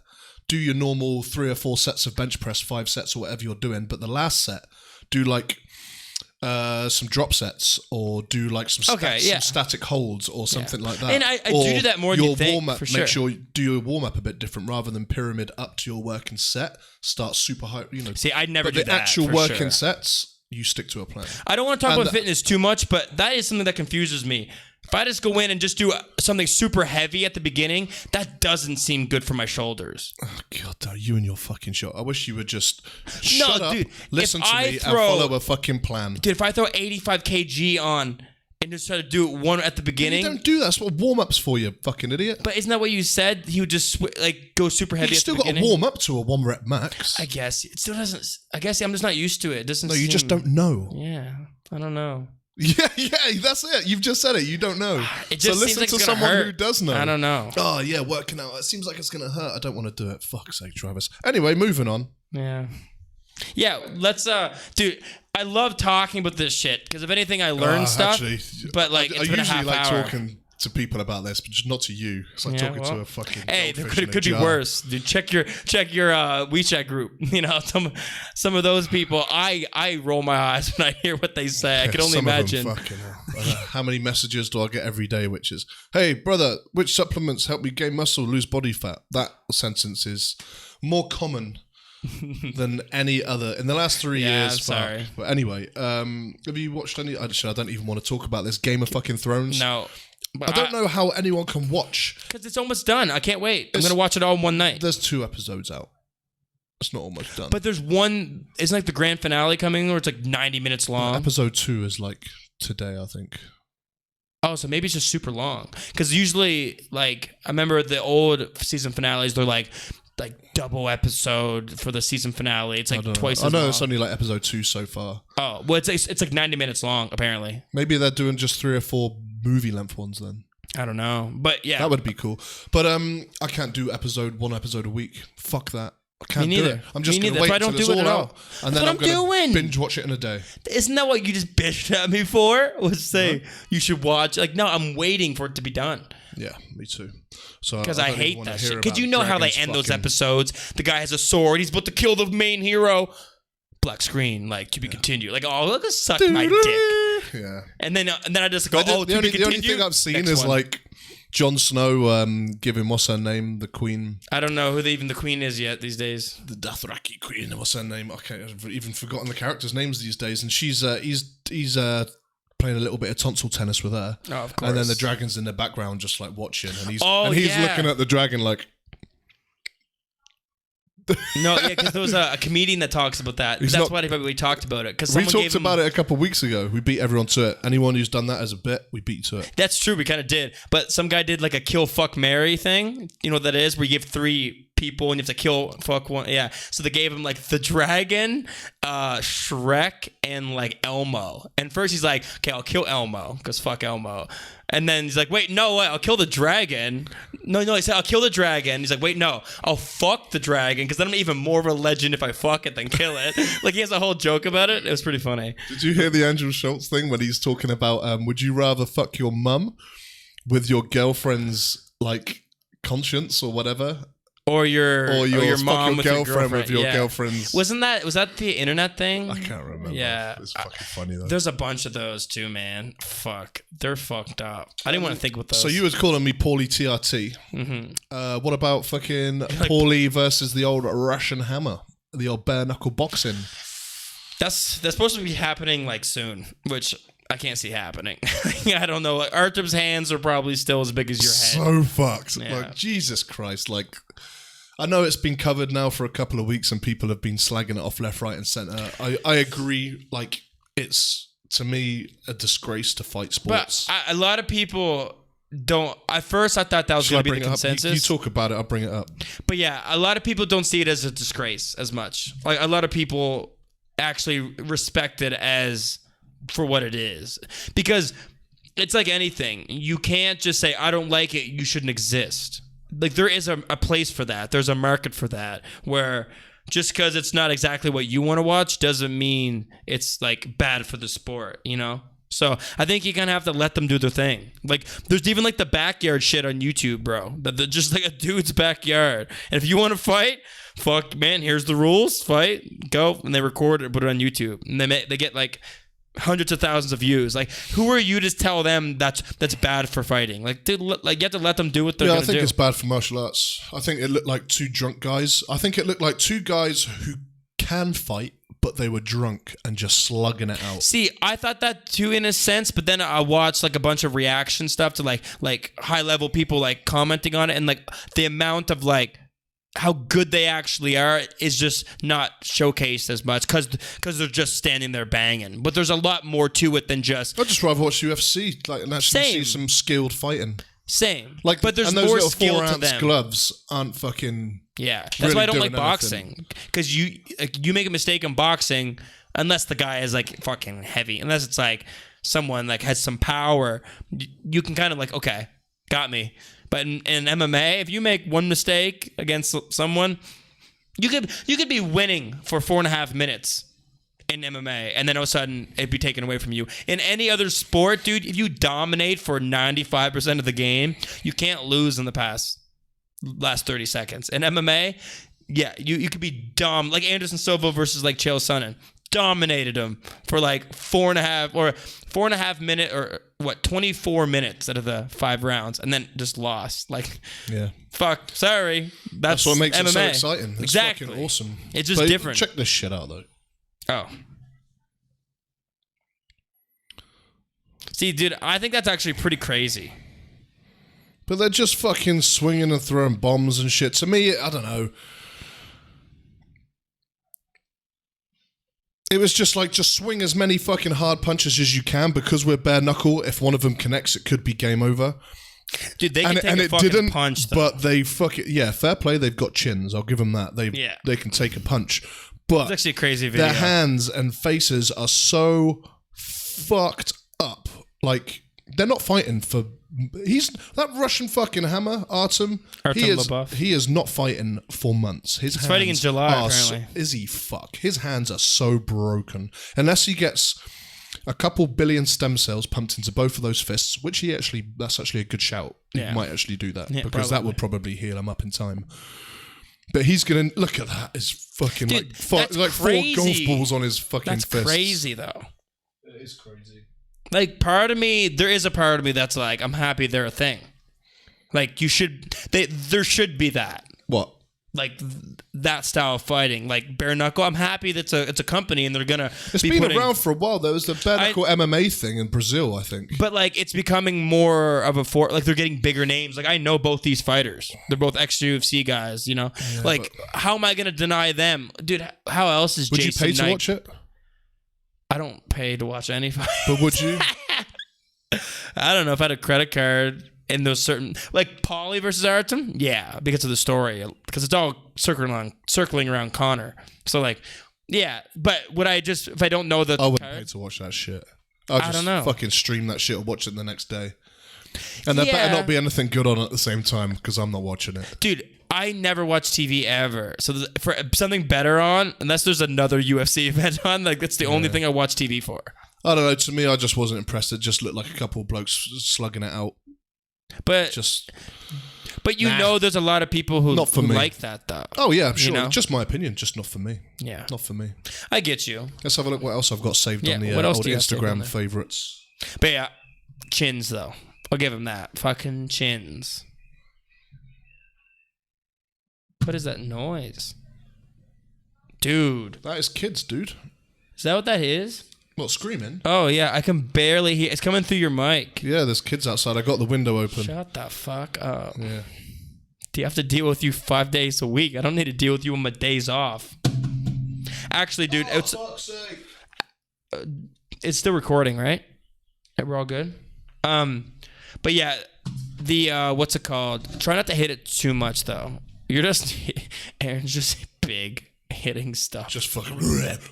do your normal 3 or 4 sets of bench press, 5 sets or whatever you're doing, but the last set, do like some drop sets, or do like some static holds or something like that. And I do that more than you think, warm-up, for sure. Make sure you do your warm-up a bit different rather than pyramid up to your working set. Start super high, you know. See, I'd never do that. The actual working sets, you stick to a plan. I don't want to talk about fitness too much, but that is something that confuses me. If I just go in and just do something super heavy at the beginning, that doesn't seem good for my shoulders. Oh, God, you and your fucking shot. I wish you would just shut up, dude, listen to me, and follow a fucking plan. Dude, if I throw 85 kg on and just try to do it one at the beginning. You don't do that. That's what warm-up's for, you fucking idiot. But isn't that what you said? He would just go super heavy at the beginning? You still got to warm up to a 1 rep max. I guess. It still doesn't. I guess I'm just not used to it. It doesn't you just don't know. Yeah, I don't know. Yeah, that's it. You've just said it. You don't know. It just listen seems like to someone who does know. I don't know. Oh, yeah, working out. It seems like it's going to hurt. I don't want to do it. Fuck's sake, Travis. Anyway, moving on. Yeah. Yeah, let's, dude, I love talking about this shit, because if anything, I learn stuff. Actually, but like, it's been a half hour. I usually like talking to people about this, but just not to you. It's like talking to a fucking. Hey, there could be worse, dude. Check your WeChat group. You know, some of those people, I roll my eyes when I hear what they say. I can only imagine. How many messages do I get every day? Which is, hey brother, which supplements help me gain muscle, lose body fat? That sentence is more common than any other in the last 3 years. I'm sorry. But anyway, have you watched any? Actually, I don't even want to talk about this Game of fucking Thrones. No. I don't know how anyone can watch. Because it's almost done. I can't wait. I'm going to watch it all in one night. There's 2 episodes out. It's not almost done. But there's one, isn't like the grand finale coming, where it's like 90 minutes long? Episode 2 is like today, I think. Oh, so maybe it's just super long. Because usually, like, I remember the old season finales, they're like double episode for the season finale. It's like twice as long. I know it's only like episode 2 so far. Oh, well, it's like 90 minutes long, apparently. Maybe they're doing just 3 or 4 movie length ones then. I don't know, but yeah, that would be cool. But I can't do one episode a week. Fuck that. I can't Me neither. do it. I'm just going to That's wait why I don't until it's do it all at all. out. And That's then what I'm going to doing. binge watch it in a day. Isn't that what you just bitched at me for? Was say you should watch? Like, no, I'm waiting for it to be done. Yeah, me too. So Because I hate that shit. Because you know how they end those episodes. The guy has a sword. He's about to kill the main hero. Black screen, like, to be continued. Like, oh, look at suck my dick. Yeah. And then I just go, the only thing I've seen is like Jon Snow giving what's her name, the Queen. I don't know who even the Queen is yet these days. The Dothraki Queen. What's her name? Okay, I've even forgotten the characters' names these days. And she's he's playing a little bit of tonsil tennis with her. Oh, of course. And then the dragon's in the background, just like watching, and he's yeah. looking at the dragon like. No, yeah, because there was a comedian that talks about that. That's why we talked about it. Because we talked about it a couple of weeks ago. We beat everyone to it. Anyone who's done that as a bit, we beat to it. That's true. We kind of did. But some guy did like a kill, fuck, marry thing. You know what that is? Where you give 3 people and you have to kill, fuck one. Yeah. So they gave him like the dragon, Shrek, and like Elmo. And first he's like, okay, I'll kill Elmo because fuck Elmo. And then he's like, wait, no, I'll kill the dragon. No, he said, I'll kill the dragon. He's like, wait, no, I'll fuck the dragon because then I'm even more of a legend if I fuck it than kill it. Like, he has a whole joke about it. It was pretty funny. Did you hear the Andrew Schultz thing when he's talking about, would you rather fuck your mum with your girlfriend's, like, conscience or whatever? Or your mom with your girlfriend. With your girlfriend's. Was that the internet thing? I can't remember. Yeah. It's fucking funny though. There's a bunch of those too, man. Fuck. They're fucked up. I didn't want to think with those. So you was calling me Paulie TRT. Mm-hmm. What about fucking Paulie versus the old Russian hammer? The old bare knuckle boxing. That's supposed to be happening like soon, which I can't see happening. I don't know. Like, Artem's hands are probably still as big as your So head. fucked. Yeah. Like, Jesus Christ. Like, I know it's been covered now for a couple of weeks and people have been slagging it off left, right, and centre. I agree. Like, it's, to me, a disgrace to fight sports. But a lot of people don't. At first, I thought that was going to be the consensus. You talk about it, I'll bring it up. But yeah, a lot of people don't see it as a disgrace as much. Like, a lot of people actually respect it as for what it is. Because it's like anything. You can't just say, I don't like it, you shouldn't exist. Like, there is a place for that. There's a market for that, where just because it's not exactly what you want to watch doesn't mean it's like bad for the sport, you know? So I think you kind of have to let them do their thing. Like, there's even like the backyard shit on YouTube, bro. That just like a dude's backyard. And if you want to fight, fuck, man, here's the rules. Fight, go, and they record it, put it on YouTube, and they get like hundreds of thousands of views. Like, who are you to tell them that's bad for fighting? Like, dude, like, you have to let them do what they're gonna do. I think it's bad for martial arts. I think it looked like 2 drunk guys. I think it looked like 2 guys who can fight, but they were drunk and just slugging it out. See, I thought that too in a sense, but then I watched like a bunch of reaction stuff to like high level people like commenting on it, and like the amount of like how good they actually are is just not showcased as much because they're just standing there banging. But there's a lot more to it than just. I'd just rather watch UFC and actually see some skilled fighting. Same. Like, but there's and those more little skill to 4-ounce them. gloves aren't fucking. Yeah, that's really why I don't like doing boxing. Because you make a mistake in boxing, unless the guy is like fucking heavy, unless it's like someone like has some power, you can kind of like, okay, got me. But in MMA, if you make one mistake against someone, you could be winning for 4.5 minutes in MMA, and then all of a sudden it'd be taken away from you. In any other sport, dude, if you dominate for 95% of the game, you can't lose in the last 30 seconds. In MMA, yeah, you could be dumb. Like Anderson Silva versus like Chael Sonnen. Dominated him for like 4.5 minutes, or what, 24 minutes out of the 5 rounds, and then just lost. Like, yeah, fuck, sorry. That's what makes MMA. it so exciting. It's exactly. fucking awesome. It's just different. Check this shit out though. Oh. See, dude, I think that's actually pretty crazy. But they're just fucking swinging and throwing bombs and shit. To me, I don't know. It was just like, just swing as many fucking hard punches as you can, because we're bare knuckle. If one of them connects, it could be game over. Dude, they can take a fucking punch, though. But they fucking, yeah, fair play. They've got chins. I'll give them that. They can take a punch. But it's actually a crazy video. Their hands and faces are so fucked up. Like, they're not fighting for He's that Russian fucking hammer, Artem. Lobov. He is not fighting for months. He's fighting in July, apparently. Is he? Fuck. His hands are so broken. Unless he gets a couple billion stem cells pumped into both of those fists, which that's actually a good shout. He might actually do that because that would probably heal him up in time. But he's gonna look at that. It's fucking Dude, like 4 golf balls on his fucking fist. That's crazy, though. It is crazy. Like, there is a part of me that's like, I'm happy they're a thing. Like, there should be that. What? Like, that style of fighting. Like, bare knuckle. I'm happy that it's a company and they're gonna It's been around for a while. There was the bare knuckle MMA thing in Brazil, I think. But, like, it's becoming more of like, they're getting bigger names. Like, I know both these fighters. They're both ex-UFC guys, you know? Yeah, like, how am I gonna deny them? Dude, how else is Jason Would you pay to watch it? I don't pay to watch any fight. But would you? I don't know if I had a credit card in those certain, like Paulie versus Artem. Yeah, because of the story, because it's all circling around Connor. So like, yeah. But would I just, if I don't know the? I wouldn't pay to watch that shit. I don't know. Fucking stream that shit or watch it the next day. And there better not be anything good on at the same time because I'm not watching it, dude. I never watch TV ever. So for something better on, unless there's another UFC event on, like that's the only thing I watch TV for. I don't know. To me, I just wasn't impressed. It just looked like a couple of blokes slugging it out. But know, there's a lot of people who like that though. Oh yeah, sure. You know? Just my opinion. Just not for me. Yeah, not for me. I get you. Let's have a look. What else I've got saved on the old Instagram favorites. But yeah, chins though. I'll give him that. Fucking chins. What is that noise? Dude. That is kids, dude. Is that what that is? What, screaming? Oh, yeah. I can barely hear. It's coming through your mic. Yeah, there's kids outside. I got the window open. Shut the fuck up. Yeah. Do you have to deal with you 5 days a week? I don't need to deal with you on my days off. Actually, dude. Fuck's sake. It's still recording, right? We're all good? But yeah, the, what's it called? Try not to hit it too much, though. Aaron's just big hitting stuff. Just fucking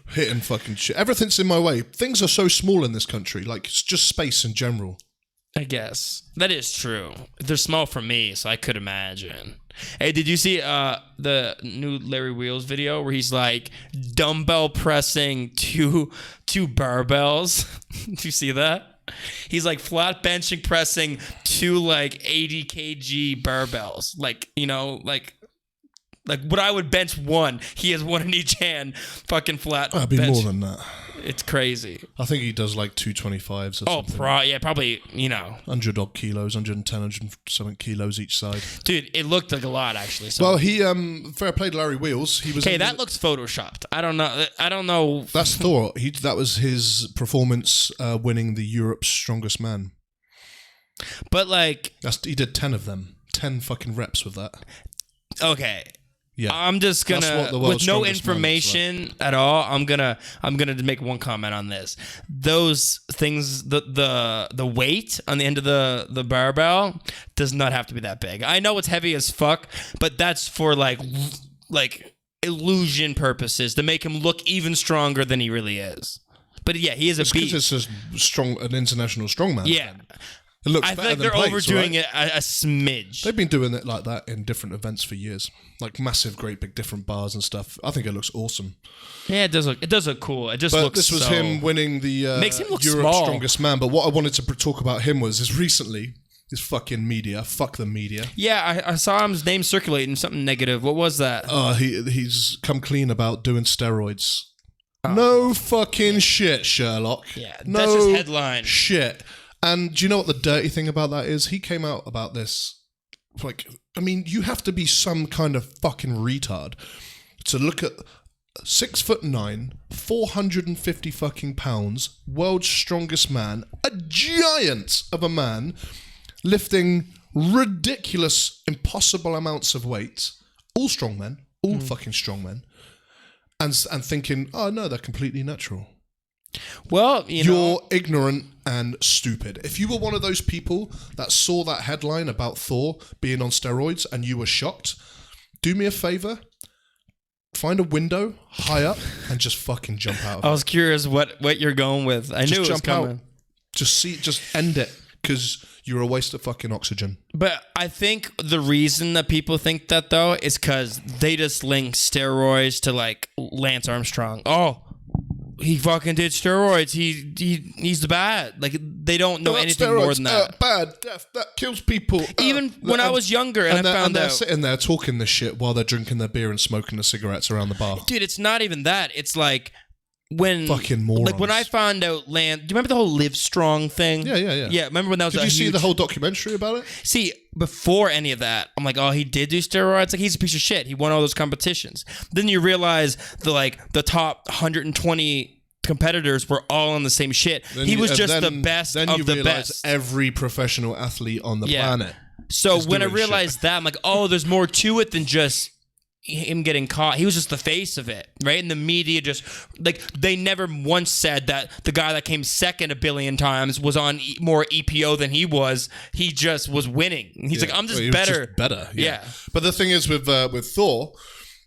hitting fucking shit. Everything's in my way. Things are so small in this country. Like, it's just space in general. I guess. That is true. They're small for me, so I could imagine. Hey, did you see the new Larry Wheels video where he's like dumbbell pressing two barbells? Did you see that? He's like flat benching pressing 2 like 80 kg barbells. Like, you know, like what I would bench 1, he has 1 in each hand. Fucking flat. That'd be more than that. It's crazy. I think he does like 225s or something. Yeah, probably, you know. 100 odd kilos, 110, 107 kilos each side. Dude, it looked like a lot, actually. So. Well, he, fair play to Larry Wheels. He was. Okay, that looks photoshopped. I don't know. That's Thor. That was his performance winning the Europe's Strongest Man. But like. He did 10 of them. 10 fucking reps with that. Okay. Yeah, I'm just gonna, with no information at all, I'm gonna make one comment on this. Those things, the weight on the end of the barbell does not have to be that big. I know it's heavy as fuck, but that's for like illusion purposes to make him look even stronger than he really is. But yeah, he is a beast. It's an international strongman. Yeah. Then. It looks I feel like they're overdoing it a smidge. They've been doing it like that in different events for years, like massive, great big different bars and stuff. I think it looks awesome. Yeah, it does look cool. It just looks. This was him winning the makes him look Europe's small. Strongest Man. But what I wanted to talk about him was recently this fucking media. Fuck the media. Yeah, I saw his name circulating something negative. What was that? He's come clean about doing steroids. Oh. No fucking shit, Sherlock. Yeah, that's his headline. Shit. And do you know what the dirty thing about that is? He came out about this. Like, I mean, you have to be some kind of fucking retard to look at 6'9", 450 fucking pounds, world's strongest man, a giant of a man, lifting ridiculous, impossible amounts of weight. All strong men, all fucking strong men, and thinking, oh no, they're completely natural. Well, you're ignorant and stupid. If you were one of those people that saw that headline about Thor being on steroids and you were shocked, do me a favor, find a window high up and just fucking jump out of it. I was curious what you're going with. I knew it was coming. Just end it. because you're a waste of fucking oxygen. But I think the reason that people think that, though, is because they just link steroids to, like, Lance Armstrong. Oh, he fucking did steroids. He's the bad. Like, they don't know anything more than that. Bad, death, that kills people. Even when I was younger and I found they're out. sitting there talking this shit while they're drinking their beer and smoking the cigarettes around the bar. Dude, it's not even that. It's like when fucking morons. Like when I found out Lance. Do you remember the whole Live Strong thing? Yeah. Yeah, remember when that was Did you see the whole documentary about it? See, before any of that, I'm like, oh, he did do steroids? Like, he's a piece of shit. He won all those competitions. Then you realize the top 120 competitors were all on the same shit. He was just the best of the best. Every professional athlete on the planet. So when I realized that, I'm like, oh, there's more to it than just him getting caught. He was just the face of it, right? And the media just, like, they never once said that the guy that came second a billion times was on more EPO than he was. He just was winning. He's like, I'm just better. Just better. Yeah. But the thing is with Thor,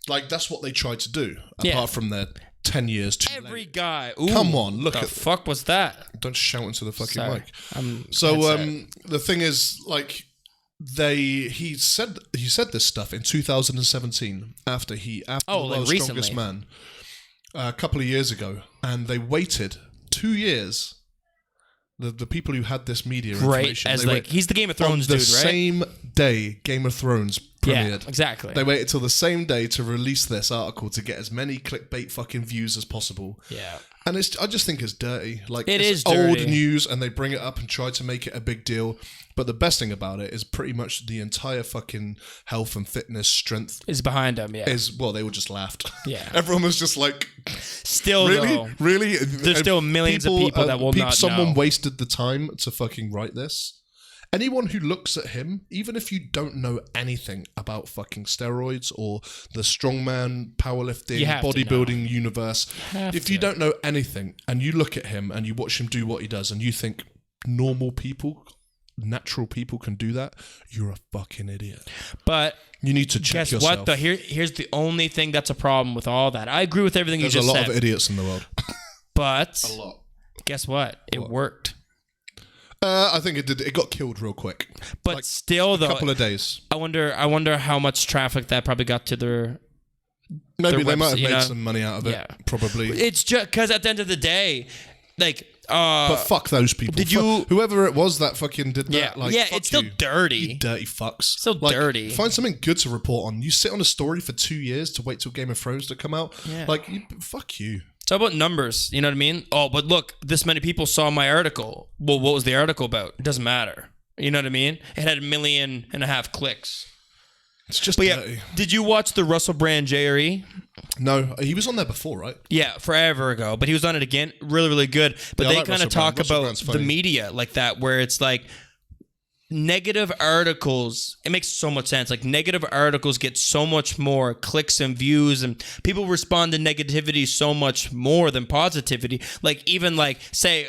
like, that's what they tried to do, apart from their 10 years too Every late. Guy. Ooh, come on, look the at fuck was that? Don't shout into the fucking mic. So the thing is, like, he said this stuff in 2017 after the world's strongest man a couple of years ago, and they waited 2 years. The people who had this media information, as like he's the Game of Thrones dude, right? The same day Game of Thrones premiered. Yeah, exactly. They waited till the same day to release this article to get as many clickbait fucking views as possible. Yeah. And I just think it's dirty. Like, it's old dirty news, and they bring it up and try to make it a big deal. But the best thing about it is pretty much the entire fucking health and fitness strength is behind them. Yeah, they all just laughed. Yeah, everyone was just like, still really. There's still millions of people that will not. Someone wasted the time to fucking write this. Anyone who looks at him, even if you don't know anything about fucking steroids or the strongman, powerlifting, bodybuilding universe, if you don't know anything and you look at him and you watch him do what he does and you think normal people, natural people can do that, you're a fucking idiot. But you need to check yourself. Guess what, though? Here's the only thing that's a problem with all that. I agree with everything you just said. There's a lot of idiots in the world. But a lot. Guess what? It worked. I think it did. It got killed real quick, but like, still, though, a couple of days. I wonder how much traffic that probably got to their. Maybe they might have made some money out of it. Yeah. Probably. It's just because at the end of the day, like. But fuck those people. Whoever it was that fucking did that? Yeah, like, it's still dirty. You dirty fucks. Still dirty. Find something good to report on. You sit on a story for 2 years to wait till Game of Thrones to come out. Yeah. Like, fuck you. It's all about numbers, you know what I mean? Oh, but look, this many people saw my article. Well, what was the article about? It doesn't matter. You know what I mean? It had 1.5 million clicks. It's just dirty. Yeah, did you watch the Russell Brand JRE? No, he was on there before, right? Yeah, forever ago. But he was on it again. Really, really good. But they kind of talk about the media like that, where it's like, negative articles, it makes so much sense. Like, negative articles get so much more clicks and views, and people respond to negativity so much more than positivity. Like, even like, say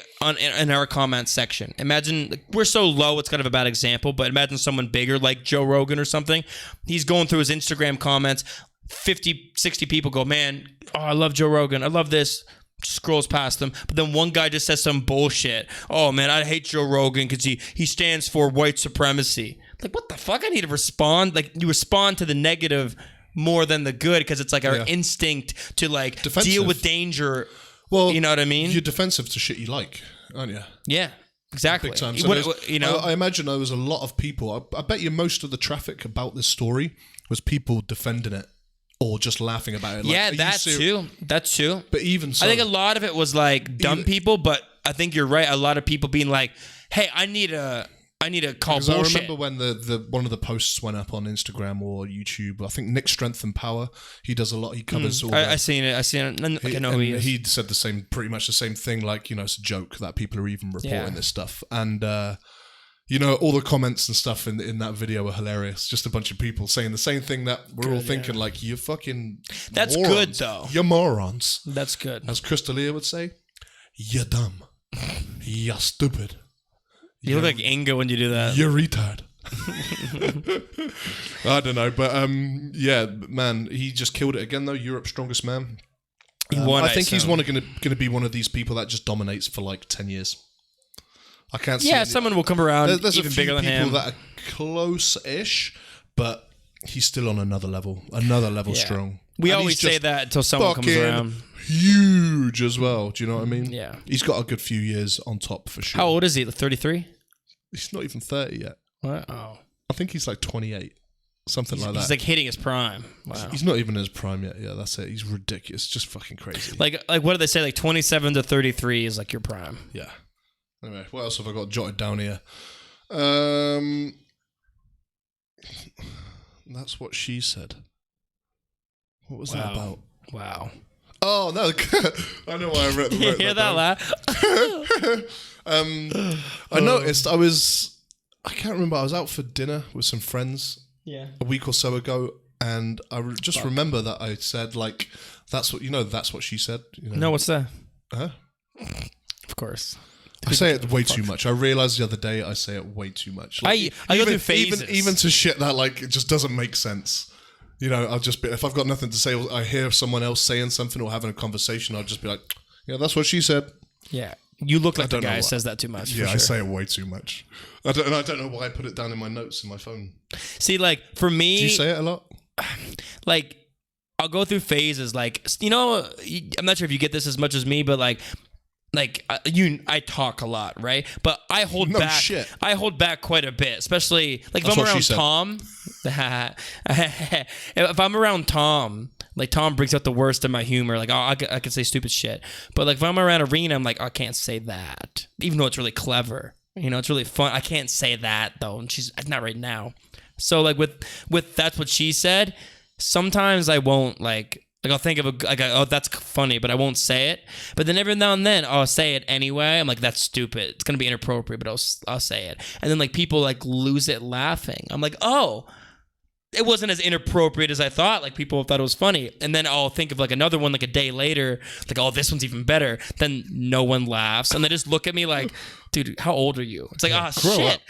in our comment section, imagine, like, we're so low, it's kind of a bad example, but imagine someone bigger like Joe Rogan or something. He's going through his Instagram comments, 50, 60 people go, man, oh, I love Joe Rogan, I love this. Scrolls past them, but then one guy just says some bullshit. Oh man, I hate Joe Rogan because he stands for white supremacy. Like, what the fuck? I need to respond. Like, you respond to the negative more than the good because it's like our instinct to like deal with danger. Well, you know what I mean? You're defensive to shit you like, aren't you? Yeah, exactly. Big time. So I imagine there was a lot of people. I bet you most of the traffic about this story was people defending it. Or just laughing about it. Like, yeah, that's true. That's true. But even so, I think a lot of it was like dumb people, but I think you're right. A lot of people being like, "Hey, I need to call bullshit." I remember when the one of the posts went up on Instagram or YouTube. I think Nick Strength and Power. He does a lot. He covers all. I seen it. I know who he is. He said pretty much the same thing. Like, it's a joke that people are even reporting this stuff. And all the comments and stuff in that video were hilarious. Just a bunch of people saying the same thing that we're all thinking, like, you fucking That's morons. good, though. You're morons. That's good. As Crystalia would say, you're dumb. You're stupid. You look like Inga when you do that. You're retard. I don't know, but man, he just killed it again, though. Europe's strongest man. He won. I think he's going to be one of these people that just dominates for like 10 years. I can't see. Yeah, someone will come around There's even a few bigger than people him. that are close-ish, but he's still on another level strong. We And always he's say just that until someone comes fucking around. huge as well. Do you know what I mean? Yeah. He's got a good few years on top for sure. How old is he? 33? He's not even 30 yet. What? Oh. I think he's like 28. Something like that. He's like hitting his prime. Wow. He's not even in his prime yet. Yeah, that's it. He's ridiculous. Just fucking crazy. Like what do they say? Like 27 to 33 is like your prime. Yeah. Anyway, what else have I got jotted down here? That's what she said. What was that about? Wow. Oh, no. I know why I wrote You hear that laugh? I noticed I can't remember. I was out for dinner with some friends a week or so ago, and I just remember that I said, like, that's what she said. You know? No, what's that? Huh? Of course. I say it way too much. I realized the other day I say it way too much. Like, I go through phases. Even to shit that, like, it just doesn't make sense. You know, I'll just be, if I've got nothing to say, or I hear someone else saying something or having a conversation, I'll just be like, yeah, that's what she said. Yeah. You look like the guy who says that too much. Yeah, for sure. I say it way too much. I don't know why I put it down in my notes in my phone. See, like, for me... Do you say it a lot? Like, I'll go through phases. Like, you know, I'm not sure if you get this as much as me, but like I talk a lot, right? But I hold back. Shit. I hold back quite a bit, especially like if I'm around Tom. If I'm around Tom, like Tom brings out the worst in my humor. Like, I could say stupid shit, but like if I'm around Arena, I'm like, I can't say that, even though it's really clever. You know, it's really fun. I can't say that though, and she's not right now. So like with that's what she said. Sometimes I won't like I'll think of oh, that's funny, but I won't say it. But then every now and then I'll say it anyway. I'm like, that's stupid. It's gonna be inappropriate, but I'll say it. And then like people like lose it laughing. I'm like, oh, it wasn't as inappropriate as I thought. Like people thought it was funny. And then I'll think of like another one like a day later, like, oh, this one's even better. Then no one laughs, and they just look at me like, dude, how old are you? It's like, shit.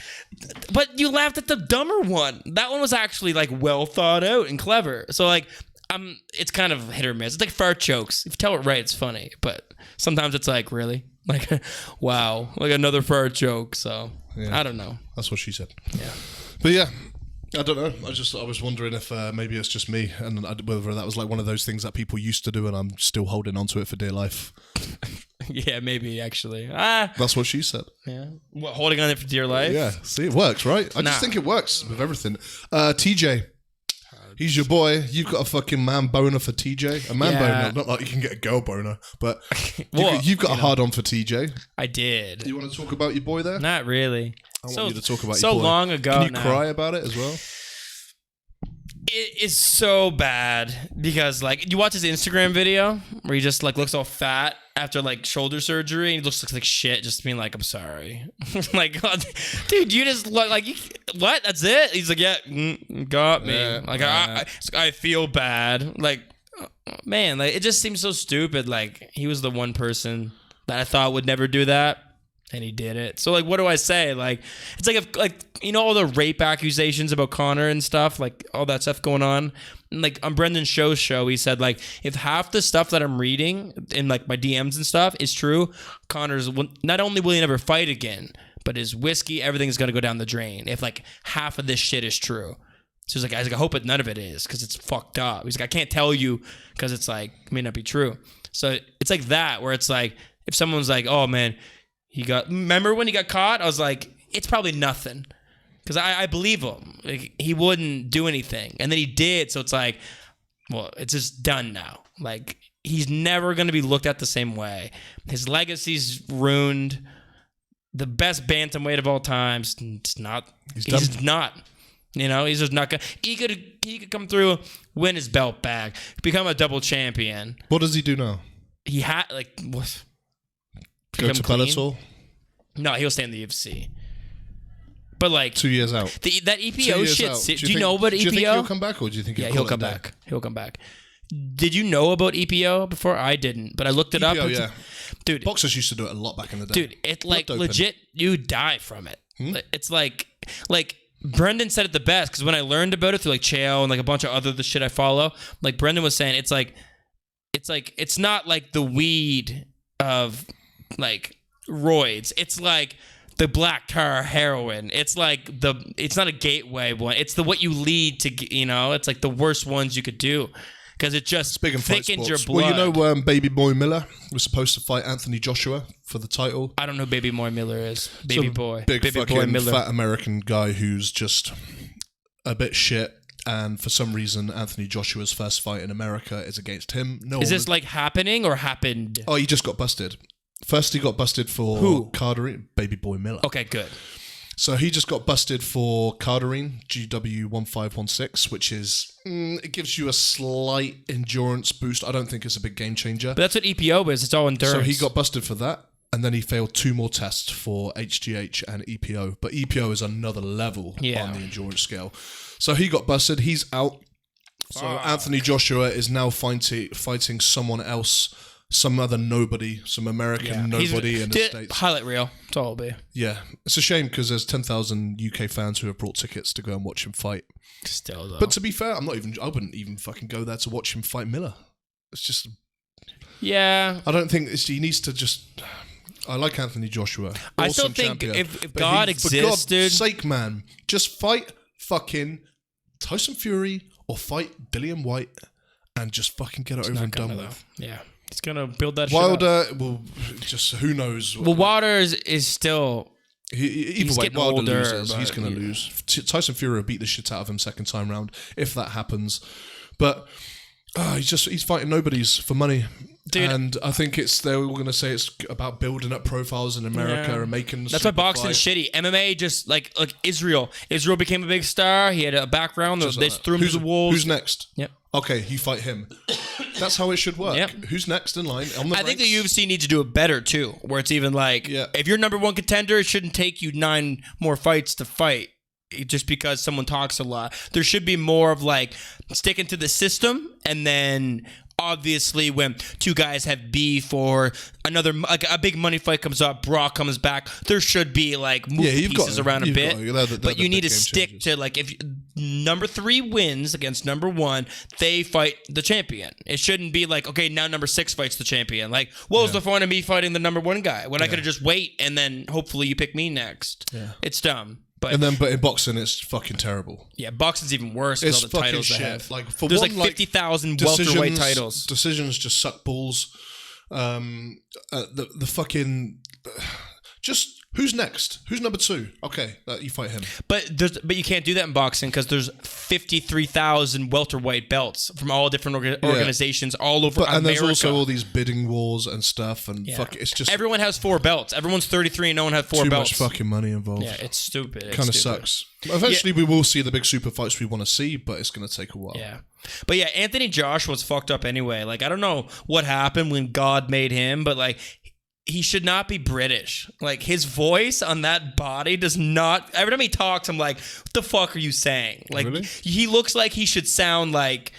But you laughed at the dumber one. That one was actually like well thought out and clever. So like. It's kind of hit or miss. It's like fart jokes. If you tell it right, it's funny. But sometimes it's like, really? Like, wow. Like another fart joke. So, yeah. I don't know. That's what she said. Yeah. But yeah, I don't know. I was wondering if maybe it's just me and whether that was like one of those things that people used to do and I'm still holding on to it for dear life. Yeah, maybe actually. That's what she said. Yeah. What, holding on it for dear life? Yeah. See, it works, right? I just think it works with everything. TJ. He's your boy. You've got a fucking man boner for TJ. A man boner. Not like you can get a girl boner, but you've got a hard on for TJ. I did. Do you want to talk about your boy there? Not really. I want you to talk about your boy. So long ago. Can you cry about it as well? It is so bad because like you watch his Instagram video where he just like looks all fat after like shoulder surgery and he looks like shit, just being like, I'm sorry. Like, dude, you just look like what? That's it? He's like, yeah, got me. Like I feel bad. Like, man, like it just seems so stupid. Like he was the one person that I thought would never do that. And he did it. So, like, what do I say? Like, it's like, if, like, you know, all the rape accusations about Connor and stuff, like, all that stuff going on. And, like, on Brendan Show's show, he said, like, if half the stuff that I'm reading in, like, my DMs and stuff is true, Connor's, not only will he never fight again, but his whiskey, everything's going to go down the drain if, like, half of this shit is true. So he's like, I hope none of it is because it's fucked up. He's like, I can't tell you because it's, like, it may not be true. So it's like that where it's, like, if someone's like, oh, man, remember when he got caught? I was like, it's probably nothing. Because I believe him. Like, he wouldn't do anything. And then he did. So it's like, well, it's just done now. Like, he's never going to be looked at the same way. His legacy's ruined. The best bantamweight of all time. It's not. He's just not. You know, he's just not going to. He could come through, win his belt back, become a double champion. What does he do now? He had, like, what? Go to Bellator? No, he'll stay in the UFC. But like 2 years out. That EPO shit. Do you know about EPO? Do you think he'll come back, or do you think he'll come back? He'll come back. Did you know about EPO before? I didn't, but I looked it up. Yeah. Dude, boxers used to do it a lot back in the day. Dude, it's like legit. You die from it. It's like Brendan said it the best because when I learned about it through like Chael and like a bunch of other the shit I follow, like Brendan was saying, it's not like the weed of like roids. It's like the black tar heroin. It's like it's not a gateway one. It's what you lead to, it's like the worst ones you could do. Because it just thickens your blood. Well, you know, Baby Boy Miller was supposed to fight Anthony Joshua for the title. I don't know who Baby Boy Miller is. Baby Boy. Big Baby fucking Boy Miller. fat American guy who's just a bit shit. And for some reason, Anthony Joshua's first fight in America is against him. Is this like happening or happened? Oh, he just got busted. First, he got busted for Cardarine. Baby Boy Miller. Okay, good. So he just got busted for Cardarine, GW1516, which is, it gives you a slight endurance boost. I don't think it's a big game changer. But that's what EPO is. It's all endurance. So he got busted for that, and then he failed 2 more tests for HGH and EPO. But EPO is another level on the endurance scale. So he got busted. He's out. So Anthony Joshua is now fighting someone else. Some other nobody, some American nobody in the States. Highlight reel. That's all it'll be. Yeah. It's a shame because there's 10,000 UK fans who have brought tickets to go and watch him fight. Still, though. But to be fair, I wouldn't even fucking go there to watch him fight Miller. It's just... Yeah. I don't think he needs to just... I like Anthony Joshua. I still think if God exists, dude... For God's sake, man, just fight fucking Tyson Fury or fight Dillian White and just fucking get it over and done with. Yeah. He's going to build that Wilder, shit up. well, just who knows. Well, Wilder is still... Either way, Wilder older, loses. He's going to lose. Tyson Fury will beat the shit out of him second time round, if that happens. But he's fighting nobodies for money. Dude, and I think they're all going to say it's about building up profiles in America and making... That's why boxing's shitty. MMA just, like Israel. Israel became a big star. He had a background. They threw him to the wolves. Who's next? Yep. Okay, you fight him. That's how it should work. Yep. Who's next in line? I think the UFC needs to do it better, too, where it's even like, if you're number one contender, it shouldn't take you 9 more fights to fight just because someone talks a lot. There should be more of like sticking to the system, and then obviously when 2 guys have beef or another, like a big money fight comes up, Brock comes back, there should be like moving pieces around a bit. But you need to stick to like, if number 3 wins against number 1, they fight the champion. It shouldn't be like, okay, now number 6 fights the champion. Like, what was the point of me fighting the number 1 guy when I could have just wait and then hopefully you pick me next? Yeah. It's dumb. But in boxing, it's fucking terrible. Yeah, boxing's even worse with all the titles they have. Like, there's like 50,000 welterweight titles. Decisions just suck balls. The fucking... Just... Who's next? Who's number 2? Okay, you fight him. But you can't do that in boxing because there's 53,000 welterweight belts from all different organizations all over America. And there's also all these bidding wars and stuff. And fuck, it's just... Everyone has 4 belts. Everyone's 33 and no one has 4 belts. Too much fucking money involved. Yeah, it's stupid. It kind of sucks. Eventually we will see the big super fights we want to see, but it's going to take a while. Yeah. But yeah, Anthony Joshua was fucked up anyway. Like, I don't know what happened when God made him, but like... He should not be British. Like, his voice on that body does not... Every time he talks, I'm like, what the fuck are you saying? Like, really? He looks like he should sound like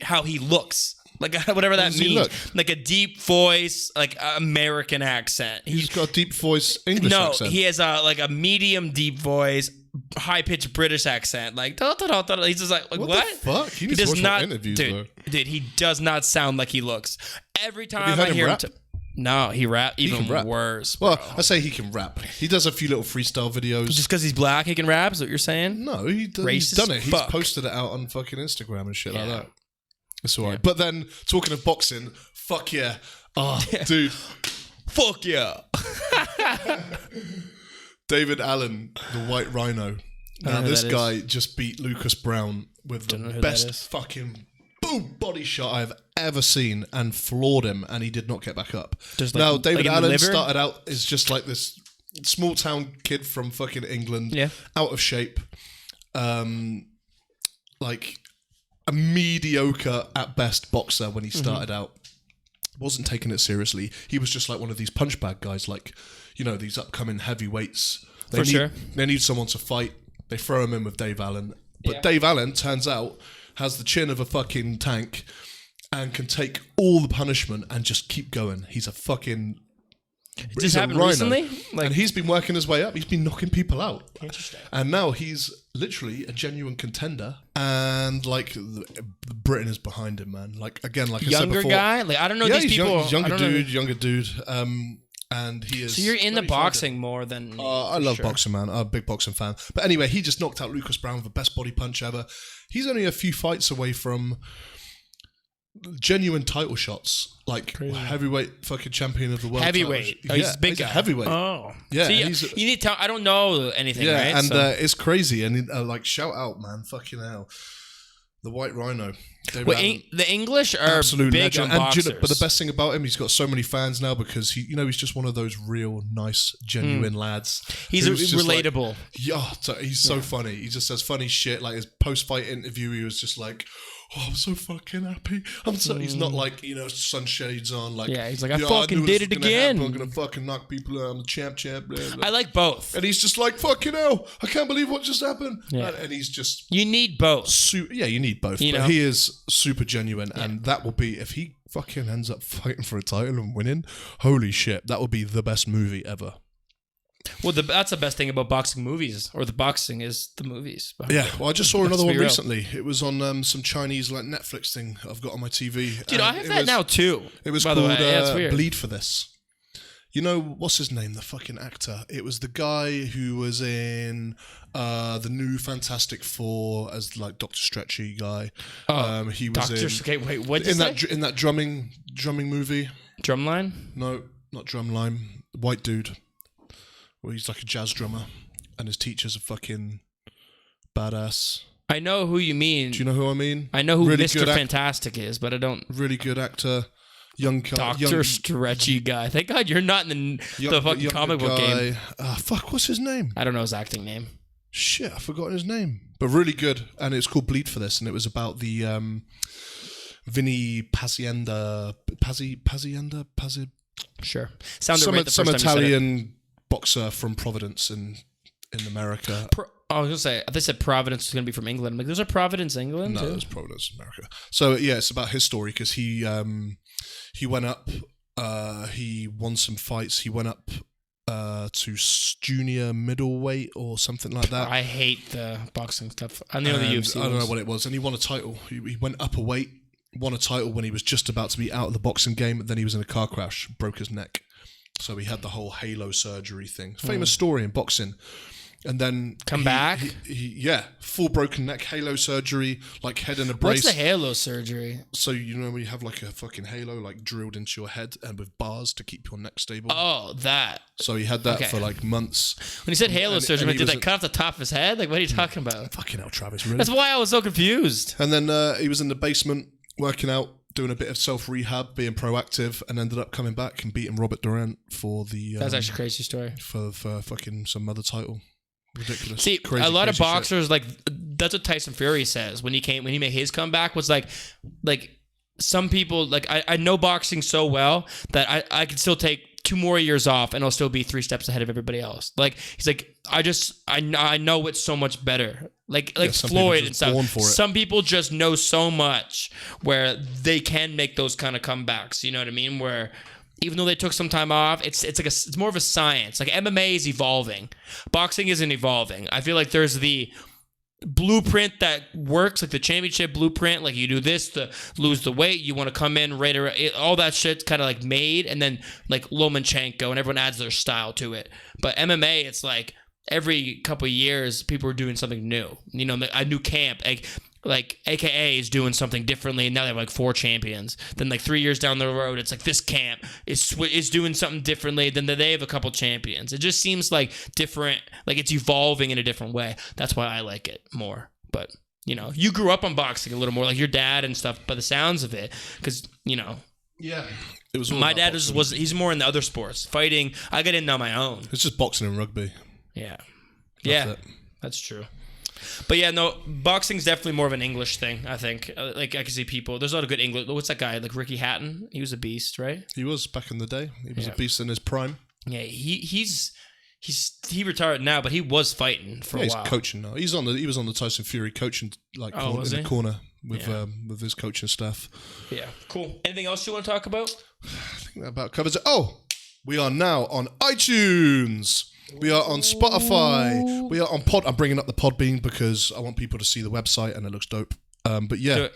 how he looks. Like, whatever that means. Like a deep voice, like American accent. He's got a deep voice English accent. No, he has a medium deep voice, high-pitched British accent. Like, da-da-da-da-da. He's just like what? The fuck? He does not... Interviews, dude, he does not sound like he looks. Every time I hear him... No, he rap even worse. Bro. Well, I say he can rap. He does a few little freestyle videos. Just because he's black, he can rap? Is what you're saying? No, he's done it. He's posted it out on fucking Instagram and shit like that. It's alright. Yeah. But then, talking of boxing, fuck yeah. Oh, dude. Fuck yeah. David Allen, the White Rhino. Now, this guy just beat Lucas Brown with the best fucking body shot I've ever seen and floored him, and he did not get back up. Now, David Allen started out as just like this small town kid from fucking England, out of shape, like a mediocre at best boxer when he started out. Wasn't taking it seriously. He was just like one of these punch bag guys, like, you know, these upcoming heavyweights. They need someone to fight. They throw him in with Dave Allen. But Dave Allen, turns out, has the chin of a fucking tank and can take all the punishment and just keep going. He's a fucking... Did this happen recently? And he's been working his way up. He's been knocking people out. Interesting. And now he's literally a genuine contender. And like Britain is behind him, man. Like, again, like I said before. Younger guy? Like, I don't know these people. Younger dude. And he is. So you're into very boxing more than. I love boxing, man. I'm a big boxing fan. But anyway, he just knocked out Lucas Brown with the best body punch ever. He's only a few fights away from genuine title shots, like heavyweight fucking champion of the world. Heavyweight. Oh, he's a big guy. Heavyweight. Oh, yeah. So you need to tell. I don't know anything. Yeah, right? and it's crazy. And like, shout out, man, fucking hell, the White Rhino. The English are absolute big legend. on boxers. But the best thing about him, he's got so many fans now because he's just one of those real nice, genuine lads. He's relatable. Like, yeah, he's so funny. He just says funny shit. Like his post-fight interview, he was just like, "Oh, I'm so fucking happy." He's not like, sunshades on. Like, he's like, I fucking did it again. I'm gonna fucking knock people out. I'm the champ. Blah, blah. I like both. And he's just like, fucking hell, I can't believe what just happened. Yeah. And he's just... You need both. You need both. But he is super genuine. Yeah. And that will be, if he fucking ends up fighting for a title and winning, holy shit, that would be the best movie ever. Well, that's the best thing about boxing movies, or the boxing is the movies. Yeah, well, I just saw another one recently. It was on some Chinese like Netflix thing I've got on my TV. Dude, I have that now too. It was called Bleed for This. You know, what's his name? The fucking actor. It was the guy who was in the new Fantastic Four as like Dr. Stretchy guy. He was Okay, wait, what did you say? In that drumming movie. Drumline? No, not Drumline. White dude. Well, he's like a jazz drummer, and his teacher's a fucking badass. I know who you mean. Do you know who I mean? I know who really Mr. Fantastic is, but I don't... Really good actor. Dr. Stretchy guy. Thank God you're not in the fucking comic book game. Fuck, what's his name? I don't know his acting name. Shit, I've forgotten his name. But really good, and it's called Bleed for This, and it was about the Vinny Pazienda... Sure. Sounded right the first time you said Italian boxer from Providence in America. I was going to say, they said Providence was going to be from England. I'm like, there's a Providence, England? No, there's Providence, America. So, yeah, it's about his story because he went up, he won some fights. He went up to junior middleweight or something like that. I hate the boxing stuff. I know the UFC. I don't know what it was. And he won a title. He went up a weight, won a title when he was just about to be out of the boxing game. Then he was in a car crash, broke his neck. So he had the whole halo surgery thing. Famous story in boxing. And then... Come back? Full broken neck, halo surgery, like head in a brace. What's the halo surgery? So, you know when you have like a fucking halo like drilled into your head and with bars to keep your neck stable? Oh, that. So he had that for like months. When he said halo surgery, did they cut off the top of his head? Like, what are you talking about? Fucking hell, Travis, really? That's why I was so confused. And then he was in the basement working out, doing a bit of self-rehab, being proactive, and ended up coming back and beating Robert Durant for the... That's actually a crazy story. For fucking some other title. Ridiculous. See, a lot of boxers, like, that's what Tyson Fury says when he made his comeback, was like some people, like, I know boxing so well that I could still take 2 more years off and I'll still be 3 steps ahead of everybody else. Like, he's like, I know it's so much better. Like Floyd and stuff. Some people just know so much where they can make those kind of comebacks. You know what I mean? Where even though they took some time off, it's more of a science. Like, MMA is evolving. Boxing isn't evolving. I feel like there's the blueprint that works, like the championship blueprint. Like, you do this to lose the weight. You want to come in right around, all that shit's kind of like made, and then like Lomachenko, and everyone adds their style to it. But MMA, it's like every couple of years, people are doing something new. You know, a new camp. Like AKA is doing something differently, and now they have like 4 champions. Then like 3 years down the road, it's like this camp is doing something differently. Then they have a couple champions. It just seems like different, like it's evolving in a different way. That's why I like it more. But you know, you grew up on boxing a little more, like your dad and stuff, by the sounds of it, because you know. Yeah, it was. My dad he's more in the other sports, fighting. I got in on my own. It's just boxing and rugby. Yeah, that's true. But yeah, no, boxing's definitely more of an English thing, I think. Like, I can see people, there's a lot of good English. What's that guy? Like Ricky Hatton? He was a beast, right? He was back in the day. He was a beast in his prime. Yeah, he retired now, but he was fighting for a while. He's coaching now. He was on the Tyson Fury coaching, like, in the corner with his coaching staff. Yeah, cool. Anything else you want to talk about? I think that about covers it. Oh, we are now on iTunes. We are on Spotify. We are on Pod. I'm bringing up the Podbean because I want people to see the website and it looks dope. But yeah,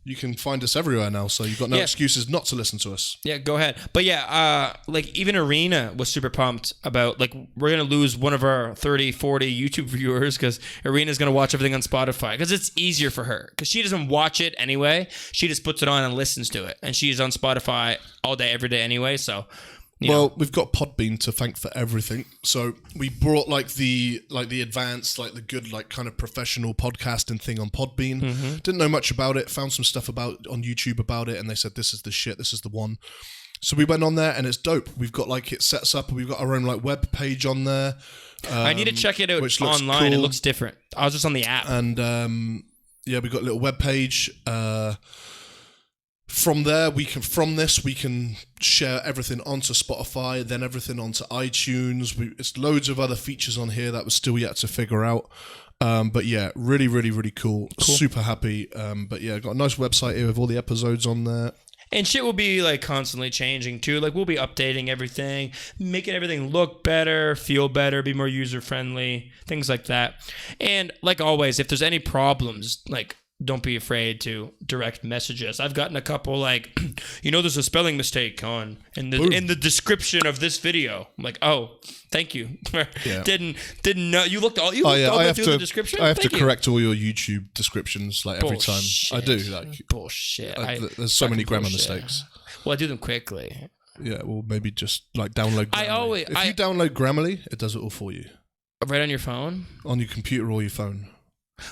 You can find us everywhere now, so you've got no excuses not to listen to us. Yeah, go ahead. But yeah, like even Arena was super pumped about like we're gonna lose one of our 30, 40 YouTube viewers because Arena's gonna watch everything on Spotify because it's easier for her because she doesn't watch it anyway. She just puts it on and listens to it, and she's on Spotify all day, every day anyway. So. We've got Podbean to thank for everything. So we brought like the advanced, like the good, like kind of professional podcasting thing on Podbean. Didn't know much about it. Found some stuff on YouTube about it, and they said this is the shit. This is the one. So we went on there, and it's dope. We've got like it sets up. We've got our own like web page on there. I need to check it out online. Cool. It looks different. I was just on the app, and we got a little web page. From there, we can share everything onto Spotify, then everything onto iTunes. It's loads of other features on here that we're still yet to figure out. But yeah, really, really, really cool. Super happy. But yeah, got a nice website here with all the episodes on there. And shit will be like constantly changing too. Like we'll be updating everything, making everything look better, feel better, be more user friendly, things like that. And like always, if there's any problems, like don't be afraid to direct message us. I've gotten a couple like, there's a spelling mistake in the description of this video. I'm like, oh, thank you. Didn't know you looked all through the description. I have to correct all your YouTube descriptions like every time. I do like bullshit. There's so many grammar mistakes. Well, I do them quickly. Yeah, well, maybe just like download Grammarly. If you download Grammarly, it does it all for you. Right on your phone? On your computer or your phone.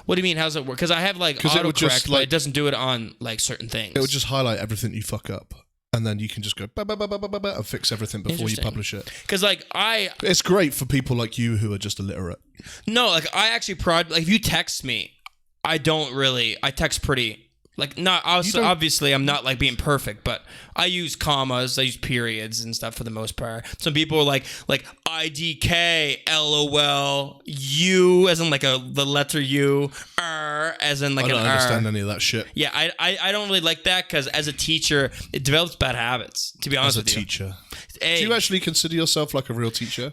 What do you mean? How's it work? Because I have like autocorrect, but it doesn't do it on like certain things. It would just highlight everything you fuck up, and then you can just go and fix everything before you publish it. Because like it's great for people like you who are just illiterate. No, like I actually if you text me, I text pretty. Like, not obviously, I'm not like being perfect, but I use commas, I use periods and stuff for the most part. Some people are like IDK, LOL, U as in like the letter U, R as in like an R. I don't understand any of that shit. Yeah, I don't really like that because as a teacher, it develops bad habits. To be honest with you. As a teacher, do you actually consider yourself like a real teacher?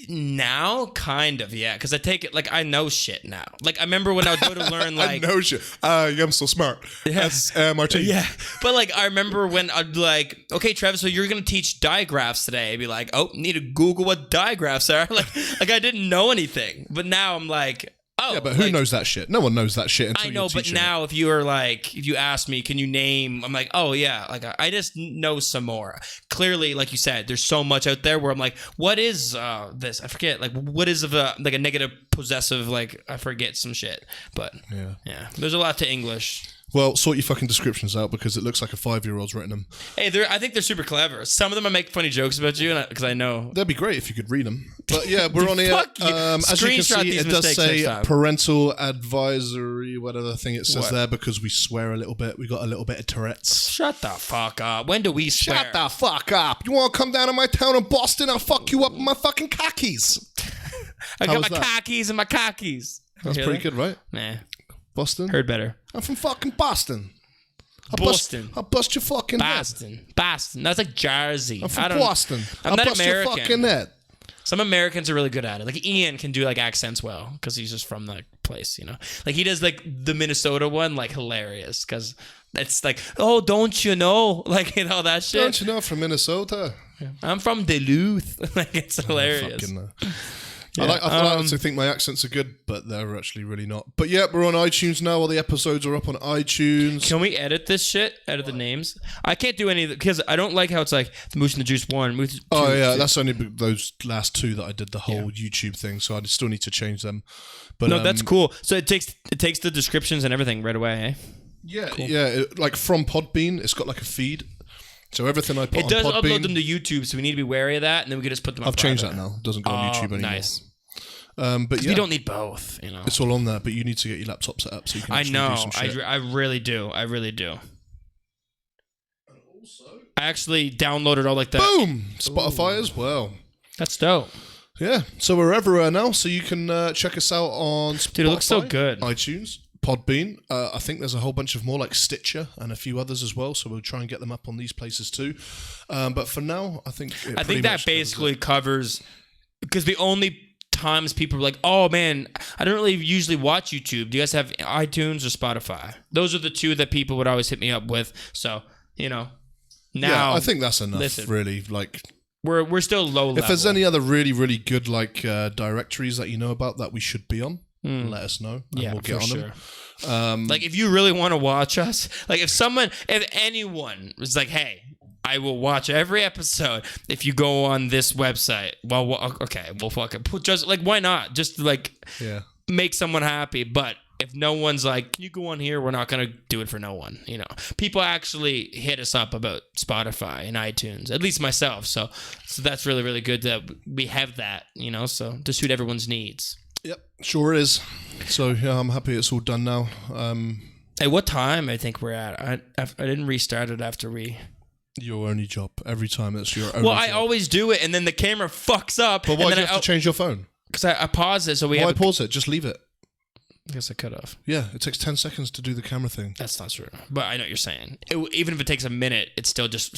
Now, kind of, yeah, because I take it like I know shit now. Like I remember when I would go to learn like I know shit. I'm so smart. Yes, Martin. Yeah, but like I remember when I'd be like, okay, Travis, so you're gonna teach digraphs today. I'd be like, oh, need to Google what digraphs are. Like I didn't know anything, but now I'm like. Oh, yeah, but who knows that shit? No one knows that shit until I know, but now if you ask me, can you name? I'm like, oh yeah, like I just know some more. Clearly, like you said, there's so much out there where I'm like, what is this? I forget. Like, what is like a negative possessive? Like, I forget some shit. But yeah, there's a lot to English. Well, sort your fucking descriptions out because it looks like a 5-year-old's written them. Hey, I think they're super clever. Some of them I make funny jokes about you because I know. That'd be great if you could read them. But yeah, we're on here. As you can see, it does say parental advisory, whatever thing it says there, because we swear a little bit. We got a little bit of Tourette's. Shut the fuck up. When do we swear? Shut the fuck up. You want to come down to my town in Boston? I'll fuck you up with my fucking khakis. I got my khakis and my khakis. That's pretty good, right? Nah. Boston? Heard better. I'm from fucking Boston. I'll bust your fucking head. Boston. That's like Jersey. I'm from Boston. I'm not bust American. Your fucking head. Some Americans are really good at it. Like Ian can do like accents well because he's just from the place, Like he does like the Minnesota one, like hilarious because it's like, oh, don't you know? Like that shit. Don't you know from Minnesota? Yeah. I'm from Duluth. Like it's hilarious. Yeah, I like to think my accents are good, but they're actually really not. But yeah, we're on iTunes now. All the episodes are up on iTunes. Can we edit this shit? Edit the names? I can't do any of it because I don't like how it's like the Moose and the Juice 1. Moose, that's only those last two that I did the whole YouTube thing, so I still need to change them. But no, that's cool. So it takes the descriptions and everything right away, eh? Yeah, cool. Like from Podbean, it's got like a feed. So everything I put on Podbean... It does upload them to YouTube, so we need to be wary of that, and then we can just put them on I've changed that now. It doesn't go on YouTube anymore. Nice. But we don't need both, It's all on there, but you need to get your laptop set up so you can actually do some shit. I really do. I really do. And also... I actually downloaded all like that. Boom! Spotify as well. That's dope. Yeah, so we're everywhere now, so you can check us out on Spotify. Dude, it looks so good. iTunes. Podbean. I think there's a whole bunch of more like Stitcher and a few others as well, so we'll try and get them up on these places too. But for now, I think that basically covers because the only times people were like, oh man, I don't really usually watch YouTube. Do you guys have iTunes or Spotify? Those are the two that people would always hit me up with. So, now I think that's enough, really. Like, we're still low level. If there's any other really, really good like directories that you know about that we should be on, let us know. And we'll get on them. Like, if you really want to watch us, like if anyone was like, hey, I will watch every episode if you go on this website. Well, okay, well, fuck it. Just like, why not? Just like, make someone happy. But if no one's like, can you go on here? We're not gonna do it for no one. People actually hit us up about Spotify and iTunes. At least myself. So that's really, really good that we have that. So to suit everyone's needs. Yep, sure is. So yeah, I'm happy it's all done now. Hey, what time I think we're at? I didn't restart it after we. Your only job. Every time it's your only job. I always do it, and then the camera fucks up. But why do you have to change your phone? Because I pause it, so we Why pause it? Just leave it. I guess I could have. Yeah, it takes 10 seconds to do the camera thing. That's not true. But I know what you're saying. Even if it takes a minute, it's still just...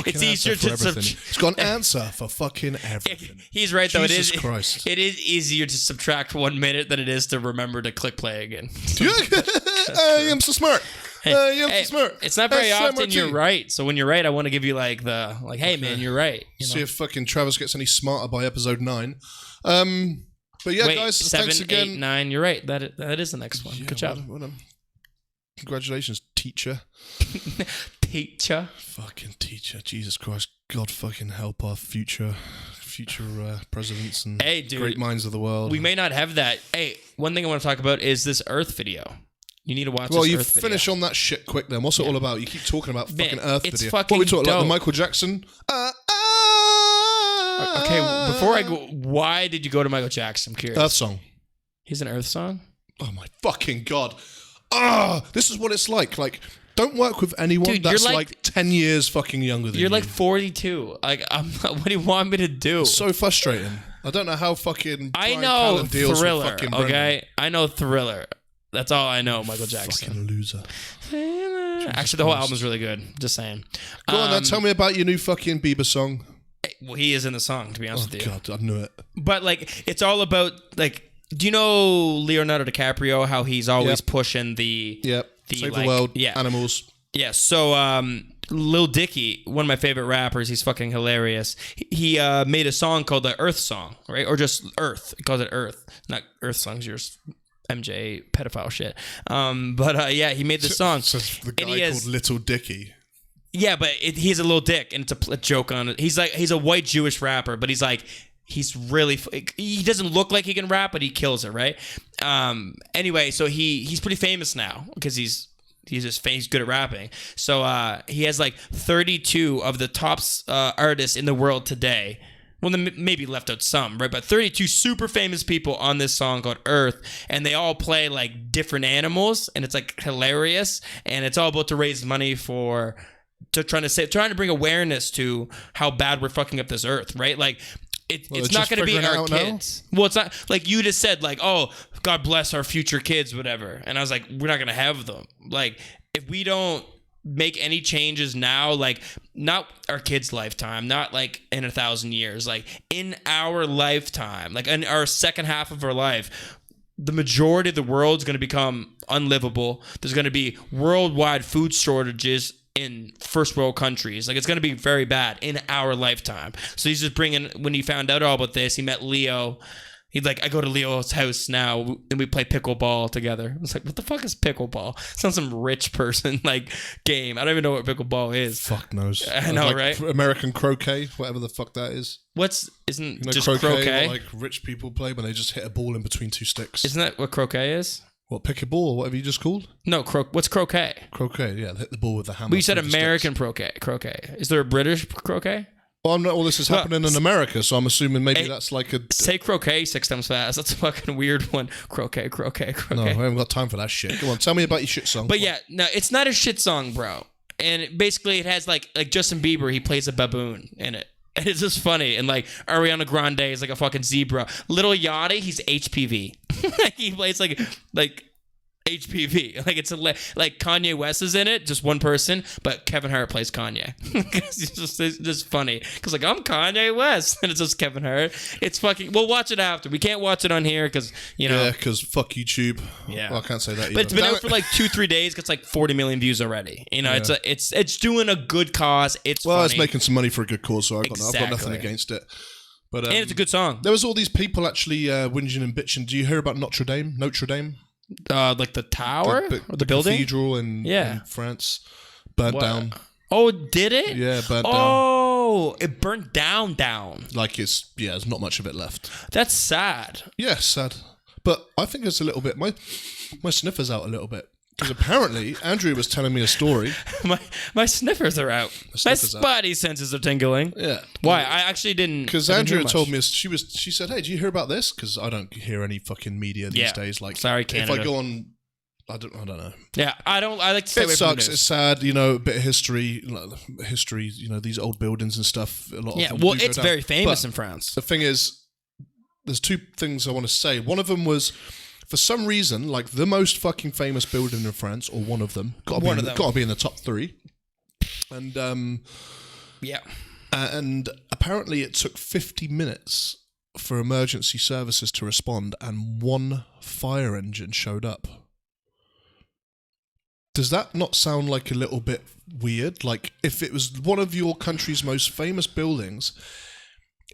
It's easier to... It's got an answer for fucking everything. He's right, though. Jesus Christ. It is easier to subtract 1 minute than it is to remember to click play again. I am so smart. So smart. It's not very often you're right. So when you're right, I want to give you hey, man, you're right. See if fucking Travis gets any smarter by episode 9. But yeah, wait, guys, 7, thanks again. 8, 9, you're right. That is the next one. Good job. Congratulations, teacher. Teacher. Fucking teacher. Jesus Christ. God fucking help our future presidents and great minds of the world. We may not have that. Hey, one thing I want to talk about is this Earth video. You need to watch this Earth video. Well, you finish on that shit quick then. What's it all about? You keep talking about fucking Earth video. Fucking what are we talking dope. Like the Michael Jackson? Okay, before I go, why did you go to Michael Jackson? I'm curious. Earth song. He's an Earth song? Oh my fucking God. This is what it's like. Like, don't work with anyone that's like 10 years fucking younger than you. You're like 42. Like, what do you want me to do? It's so frustrating. I don't know how fucking I know Thriller, okay? I know Thriller. That's all I know, Michael Jackson. Fucking loser. Actually, the whole album's really good. Just saying. Go on then, tell me about your new fucking Bieber song. Well, he is in the song, to be honest with you. Oh, God, I knew it. But, like, it's all about, like, do you know Leonardo DiCaprio, how he's always pushing the... Yep. Save the world, animals. Yeah, so Lil Dicky, one of my favorite rappers, he's fucking hilarious. He made a song called the Earth Song, right? Or just Earth. He calls it Earth. Not Earth Songs, yours. MJ pedophile shit. But yeah, he made this song. So the guy called Little Dicky. Yeah, but he's a little dick, and it's a joke on it. He's a white Jewish rapper, but he's really he doesn't look like he can rap, but he kills it, right? Anyway, so he's pretty famous now because he's good at rapping. So he has like 32 of the top artists in the world today. Well, then maybe left out some, right? But 32 super famous people on this song called Earth, and they all play like different animals, and it's like hilarious, and it's all about to raise money trying to bring awareness to how bad we're fucking up this Earth, right? Like it's not going to be our kids. Now? Well, it's not like you just said, like, oh, God bless our future kids, whatever, and I was like, we're not going to have them. Like, if we don't make any changes now, like not our kids' lifetime, not like in 1,000 years, like in our lifetime, like in our second half of our life, the majority of the world's going to become unlivable. There's going to be worldwide food shortages in first world countries. Like, it's going to be very bad in our lifetime. So he's just when he found out all about this, he met Leo. He's like, I go to Leo's house now and we play pickleball together. I was like, what the fuck is pickleball? Sounds some rich person like game. I don't even know what pickleball is. Fuck knows. I know, like, right? American croquet, whatever the fuck that is. Isn't just croquet? Like rich people play when they just hit a ball in between two sticks. Isn't that what croquet is? What, pick a ball or whatever you just called? No, what's croquet? Croquet, yeah. Hit the ball with the hammer. But you said American croquet. Is there a British croquet? Well, all this is happening in America, so I'm assuming maybe that's like a... Say croquet 6 times fast. That's a fucking weird one. Croquet. No, I haven't got time for that shit. Come on, tell me about your shit song. But yeah, no, it's not a shit song, bro. And basically it has like Justin Bieber, he plays a baboon in it. And it's just funny. And like Ariana Grande is like a fucking zebra. Lil Yachty, he's HPV. He plays like HPV. Like it's like Kanye West is in it, just one person, but Kevin Hart plays Kanye. it's just funny because like I'm Kanye West and it's just Kevin Hart. It's fucking. We'll watch it after. We can't watch it on here because Yeah, because fuck YouTube. Yeah, well, I can't say that either. But it's been out for like 2-3 days. Gets like 40 million views already. You know, it's doing a good cause. It's making some money for a good cause, so I've got nothing against it. But and it's a good song. There was all these people actually whinging and bitching. Do you hear about Notre Dame? Like the tower or the building? Cathedral in France burnt down. Oh, did it? Yeah, burnt down. Oh, it burnt down. Like there's not much of it left. That's sad. Yeah, sad. But I think it's a little bit, my sniffer's out a little bit. Because apparently, Andrew was telling me a story. my sniffers are out. My spidey senses are tingling. Yeah. Why? I actually didn't. Because Andrew told me, she said, hey, do you hear about this? Because I don't hear any fucking media these days. Like, sorry, Canada. If I go on, I don't know. Yeah, I like to stay away from the news. It's sad, a bit of history, these old buildings and stuff. A lot of them well, it's very famous in France. The thing is, there's two things I want to say. One of them was, for some reason, like the most fucking famous building in France, or one of them, got to be in the top 3. And and apparently it took 50 minutes for emergency services to respond, and 1 fire engine showed up. Does that not sound like a little bit weird? Like, if it was one of your country's most famous buildings,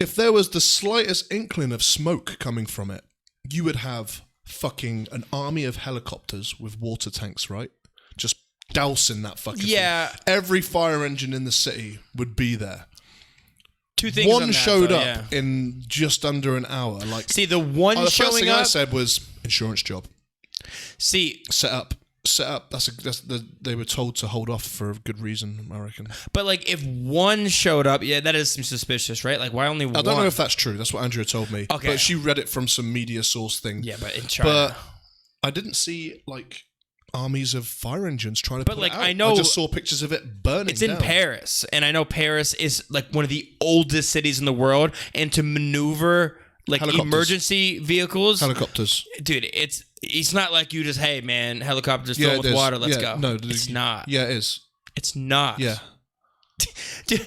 if there was the slightest inkling of smoke coming from it, you would have fucking an army of helicopters with water tanks, right? Just dousing that fucking thing. Every fire engine in the city would be there. 2 things. One showed up in just under an hour. Like, see, the one the showing first thing up I said was insurance job. See, set up. They were told to hold off for a good reason, I reckon. But like, if one showed up, that is some suspicious, right? Like, why only one? I don't know if that's true. That's what Andrea told me. Okay, but she read it from some media source thing. Yeah, but in China, but I didn't see like armies of fire engines trying to. But like, I know, I just saw pictures of it burning. It's in Paris, and I know Paris is like one of the oldest cities in the world, and to maneuver like emergency vehicles, helicopters, dude, it's not like you just, hey man, helicopters filled with water, let's go. No, it's not. Yeah, it is. It's not. Yeah. Dude,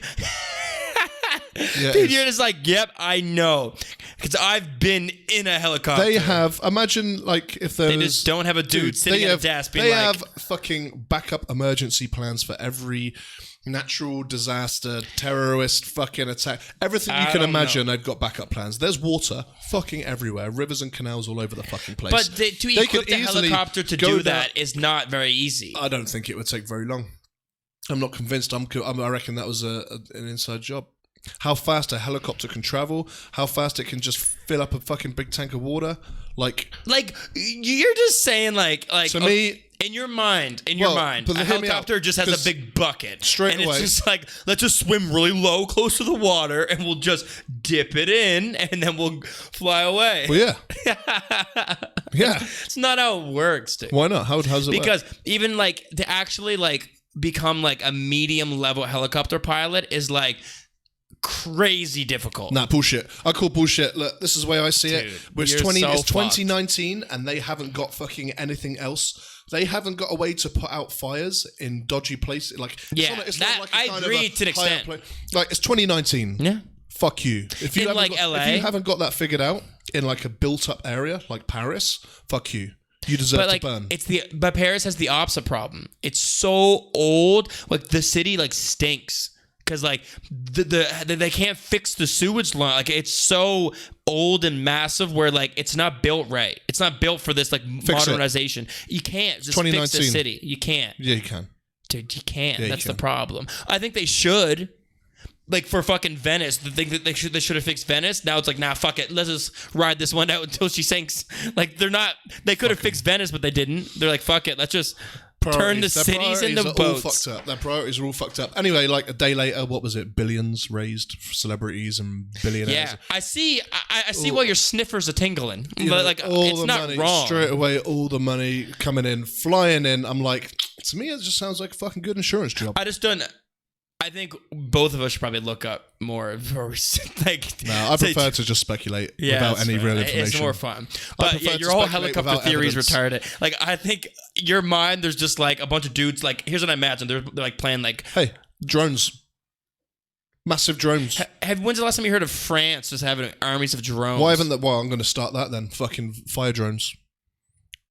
dude, you're just like, yep, I know, because I've been in a helicopter. They have. Imagine like if they just don't have a dude sitting at a desk. They have fucking backup emergency plans for every natural disaster, terrorist fucking attack, everything you can imagine. They've got backup plans. There's water fucking everywhere, rivers and canals all over the fucking place. But to equip the helicopter to do that is not very easy. I don't think it would take very long. I'm not convinced. I reckon that was an inside job. How fast a helicopter can travel, how fast it can just fill up a fucking big tank of water, like you're just saying like to me. In your mind, a helicopter just has a big bucket. Straight away. It's just like, let's just swim really low, close to the water, and we'll just dip it in, and then we'll fly away. Well, yeah. Yeah. It's not how it works, dude. Why not? How's it work? Because even like to actually like become like a medium level helicopter pilot is like crazy difficult. Nah, bullshit. I call bullshit. Look, this is the way I see it. It's 2019 and they haven't got fucking anything else. They haven't got a way to put out fires in dodgy places. Like, it's not like I agree to an extent. Like, it's 2019. Yeah. Fuck you. If you LA, if you haven't got that figured out in like a built-up area like Paris, fuck you. You deserve to burn. But Paris has the opposite problem. It's so old. Like the city like stinks. Because like they can't fix the sewage line. Like it's so old and massive where like it's not built right. It's not built for this like modernization. You can't just fix the city. You can't. Yeah, you can. Dude, you can't. Yeah, that's the problem. I think they should. Like for fucking Venice, the thing that they should have fixed Venice. Now it's like, nah, fuck it. Let's just ride this one out until she sinks. Like they could have fixed Venice, but they didn't. They're like, fuck it. Let's just turn the cities into boats. All fucked up. Their priorities are all fucked up. Anyway, like a day later, what was it? Billions raised for celebrities and billionaires. Yeah, I see why your sniffers are tingling. But like, all it's the not money, wrong. Straight away, all the money coming in, flying in. I'm like, to me, it just sounds like a fucking good insurance job. I think both of us should probably look up more. Like, no, I prefer to just speculate without any real information. It's more fun. But yeah, your whole helicopter theory is retarded. Like, I think your mind, there's just like a bunch of dudes. Like, here's what I imagine. They're like playing like, hey, drones. Massive drones. When's the last time you heard of France just having armies of drones? Why haven't that? Well, I'm going to start that then. Fucking fire drones.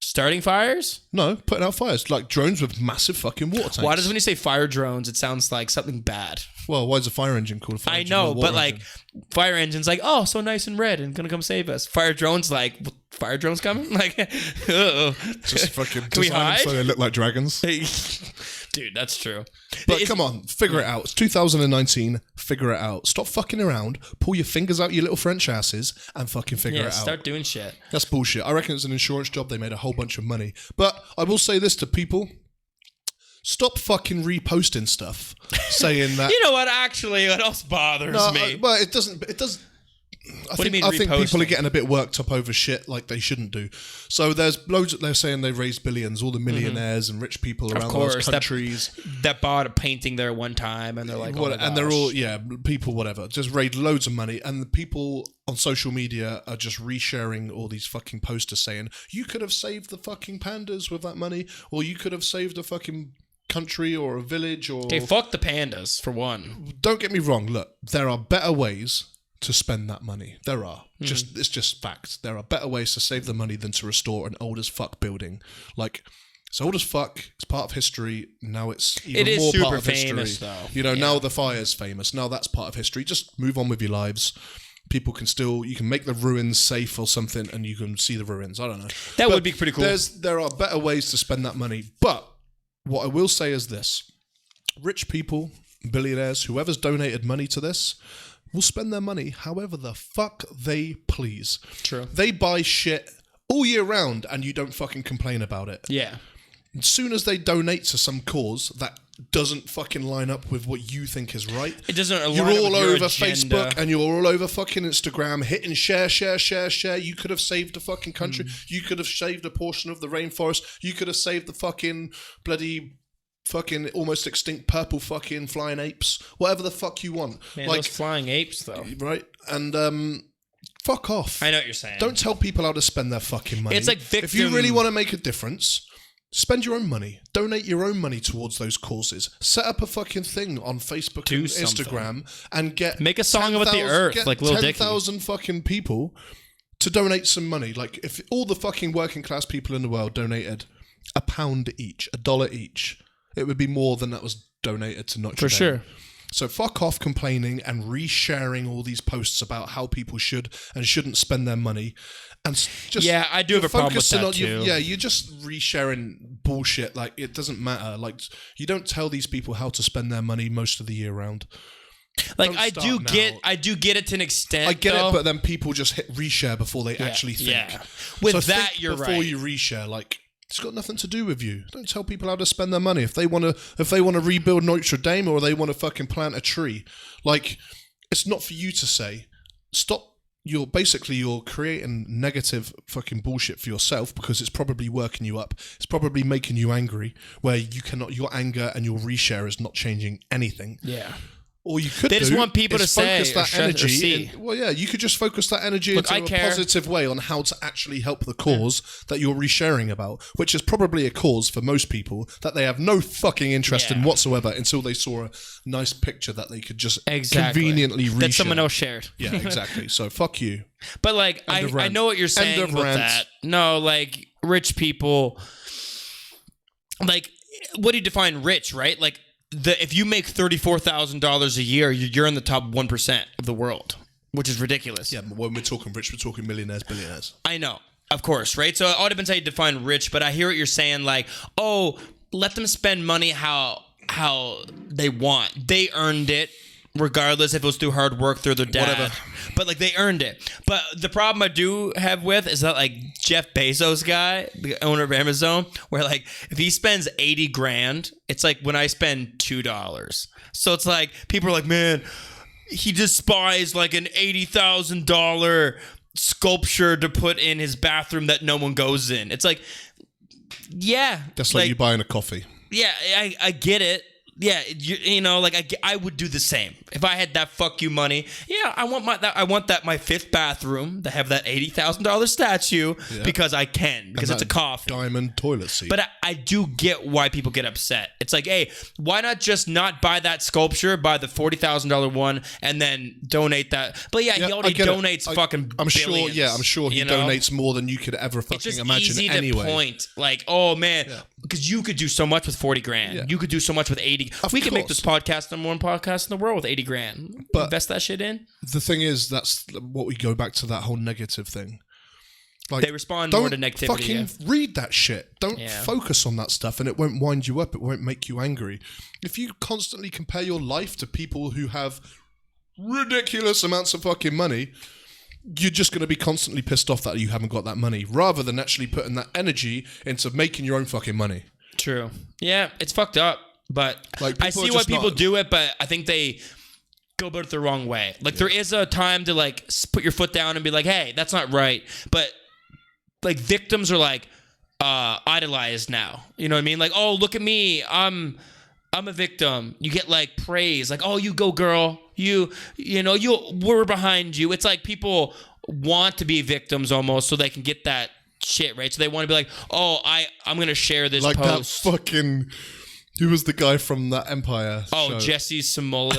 Starting fires? No, putting out fires. Like drones with massive fucking water tanks. Why does when you say fire drones, it sounds like something bad? Well, why is a fire engine called a fire engine? I know, but like fire engine's like, oh, so nice and red and gonna come save us. Fire drone's like, fire drone's coming? Like, just fucking can we hide? So they look like dragons. Dude, that's true. But come on, figure it out. It's 2019. Figure it out. Stop fucking around. Pull your fingers out your little French asses and fucking figure it out. Start doing shit. That's bullshit. I reckon it's an insurance job. They made a whole bunch of money. But I will say this to people. Stop fucking reposting stuff saying that. You know what? Actually, what else bothers me? Well, it doesn't. I think people are getting a bit worked up over shit like they shouldn't do. So there's loads. They're saying they raised billions. All the millionaires and rich people around those countries that bought a painting there one time, and they're like, oh and they're all people, whatever, just raised loads of money. And the people on social media are just resharing all these fucking posters saying you could have saved the fucking pandas with that money, or you could have saved a fucking country or a village. Or okay, fuck the pandas for one. Don't get me wrong. Look, there are better ways to spend that money. There are. It's just facts. There are better ways to save the money than to restore an old as fuck building. Like, it's old as fuck. It's part of history. Now it's even more part of history. It is super famous, though. You know, now the fire's famous. Now that's part of history. Just move on with your lives. People can still, you can make the ruins safe or something and you can see the ruins. I don't know. That would be pretty cool. There are better ways to spend that money. But what I will say is this. Rich people, billionaires, whoever's donated money to this, will spend their money however the fuck they please. True. They buy shit all year round and you don't fucking complain about it. Yeah. As soon as they donate to some cause that doesn't fucking line up with what you think is right, it doesn't align you're all with your over agenda. Facebook and you're all over fucking Instagram hitting share. You could have saved a fucking country. You could have saved a portion of the rainforest. You could have saved the fucking bloody fucking almost extinct purple fucking flying apes, whatever the fuck you want. Man, like those flying apes though, right? And fuck off. I know what you're saying. Don't tell people how to spend their fucking money. It's like if you really want to make a difference, spend your own money. Donate your own money towards those causes. Set up a fucking thing on Facebook and Instagram and make a song about the earth, like Lil Dicky. 10,000 fucking people to donate some money. Like if all the fucking working class people in the world donated £1 each, $1 each, it would be more than that was donated to Notre Dame. For sure. So fuck off complaining and resharing all these posts about how people should and shouldn't spend their money. And just I do have a problem with that too. You're just resharing bullshit. Like, it doesn't matter. Like, you don't tell these people how to spend their money most of the year round. Like, I do get it to an extent. I get it, but then people just hit reshare before they actually think. Yeah. With that, you're right. Before you reshare, like, it's got nothing to do with you. Don't tell people how to spend their money. If they want to rebuild Notre Dame or they want to fucking plant a tree, like, it's not for you to say. Stop. You're creating negative fucking bullshit for yourself because it's probably working you up. It's probably making you angry where your anger and your reshare is not changing anything. Yeah. Or you could just want people to say that energy. You could just focus that energy into a positive way on how to actually help the cause that you're resharing about, which is probably a cause for most people that they have no fucking interest in whatsoever until they saw a nice picture that they could just conveniently reshare. That someone else shared. Yeah, exactly. So fuck you. But like, I know what you're saying about that. No, like, rich people, like, what do you define rich, right? Like, if you make $34,000 a year, you're in the top 1% of the world, which is ridiculous. Yeah, but when we're talking rich, we're talking millionaires, billionaires. I know, of course, right? So it all depends how you define rich, but I hear what you're saying, like, oh, let them spend money how they want. They earned it, regardless if it was through hard work, through their dad. Whatever. But, like, they earned it. But the problem I do have with is that, like, Jeff Bezos guy, the owner of Amazon, where, like, if he spends $80,000, it's like when I spend $2. So it's like, people are like, man, he despises, like, an $80,000 sculpture to put in his bathroom that no one goes in. It's like, yeah. That's like you buying a coffee. Yeah, I get it. yeah, you know, like I would do the same if I had that fuck you money. Yeah, I want my fifth bathroom to have that $80,000 statue because I can, because it's a coffin. Diamond toilet seat. But I do get why people get upset. It's like, hey, why not just not buy that sculpture, buy the $40,000 one, and then donate that? But yeah, he already donates fucking. I'm sure. billions, Yeah, I'm sure he donates more than you could ever fucking imagine. Easy anyway, to point like, oh man, because you could do so much with 40 grand. Yeah. You could do so much with 80. We could make this podcast the #1 podcast in the world with 80 grand. But invest that shit in. The thing is, that's what we go back to, that whole negative thing. Like, they respond more to negativity. Fucking read that shit. Don't focus on that stuff, and it won't wind you up. It won't make you angry. If you constantly compare your life to people who have ridiculous amounts of fucking money, you're just going to be constantly pissed off that you haven't got that money, rather than actually putting that energy into making your own fucking money. True. Yeah, it's fucked up. But like, I see why people do it, but I think they go about it the wrong way. Like, there is a time to, like, put your foot down and be like, hey, that's not right. But, like, victims are, like, idolized now. You know what I mean? Like, oh, look at me. I'm a victim. You get, like, praise. Like, oh, you go, girl. We're behind you. It's like people want to be victims almost so they can get that shit, right? So they want to be like, oh, I'm going to share this like post. That fucking... Who was the guy from that Empire show? Jesse Samol,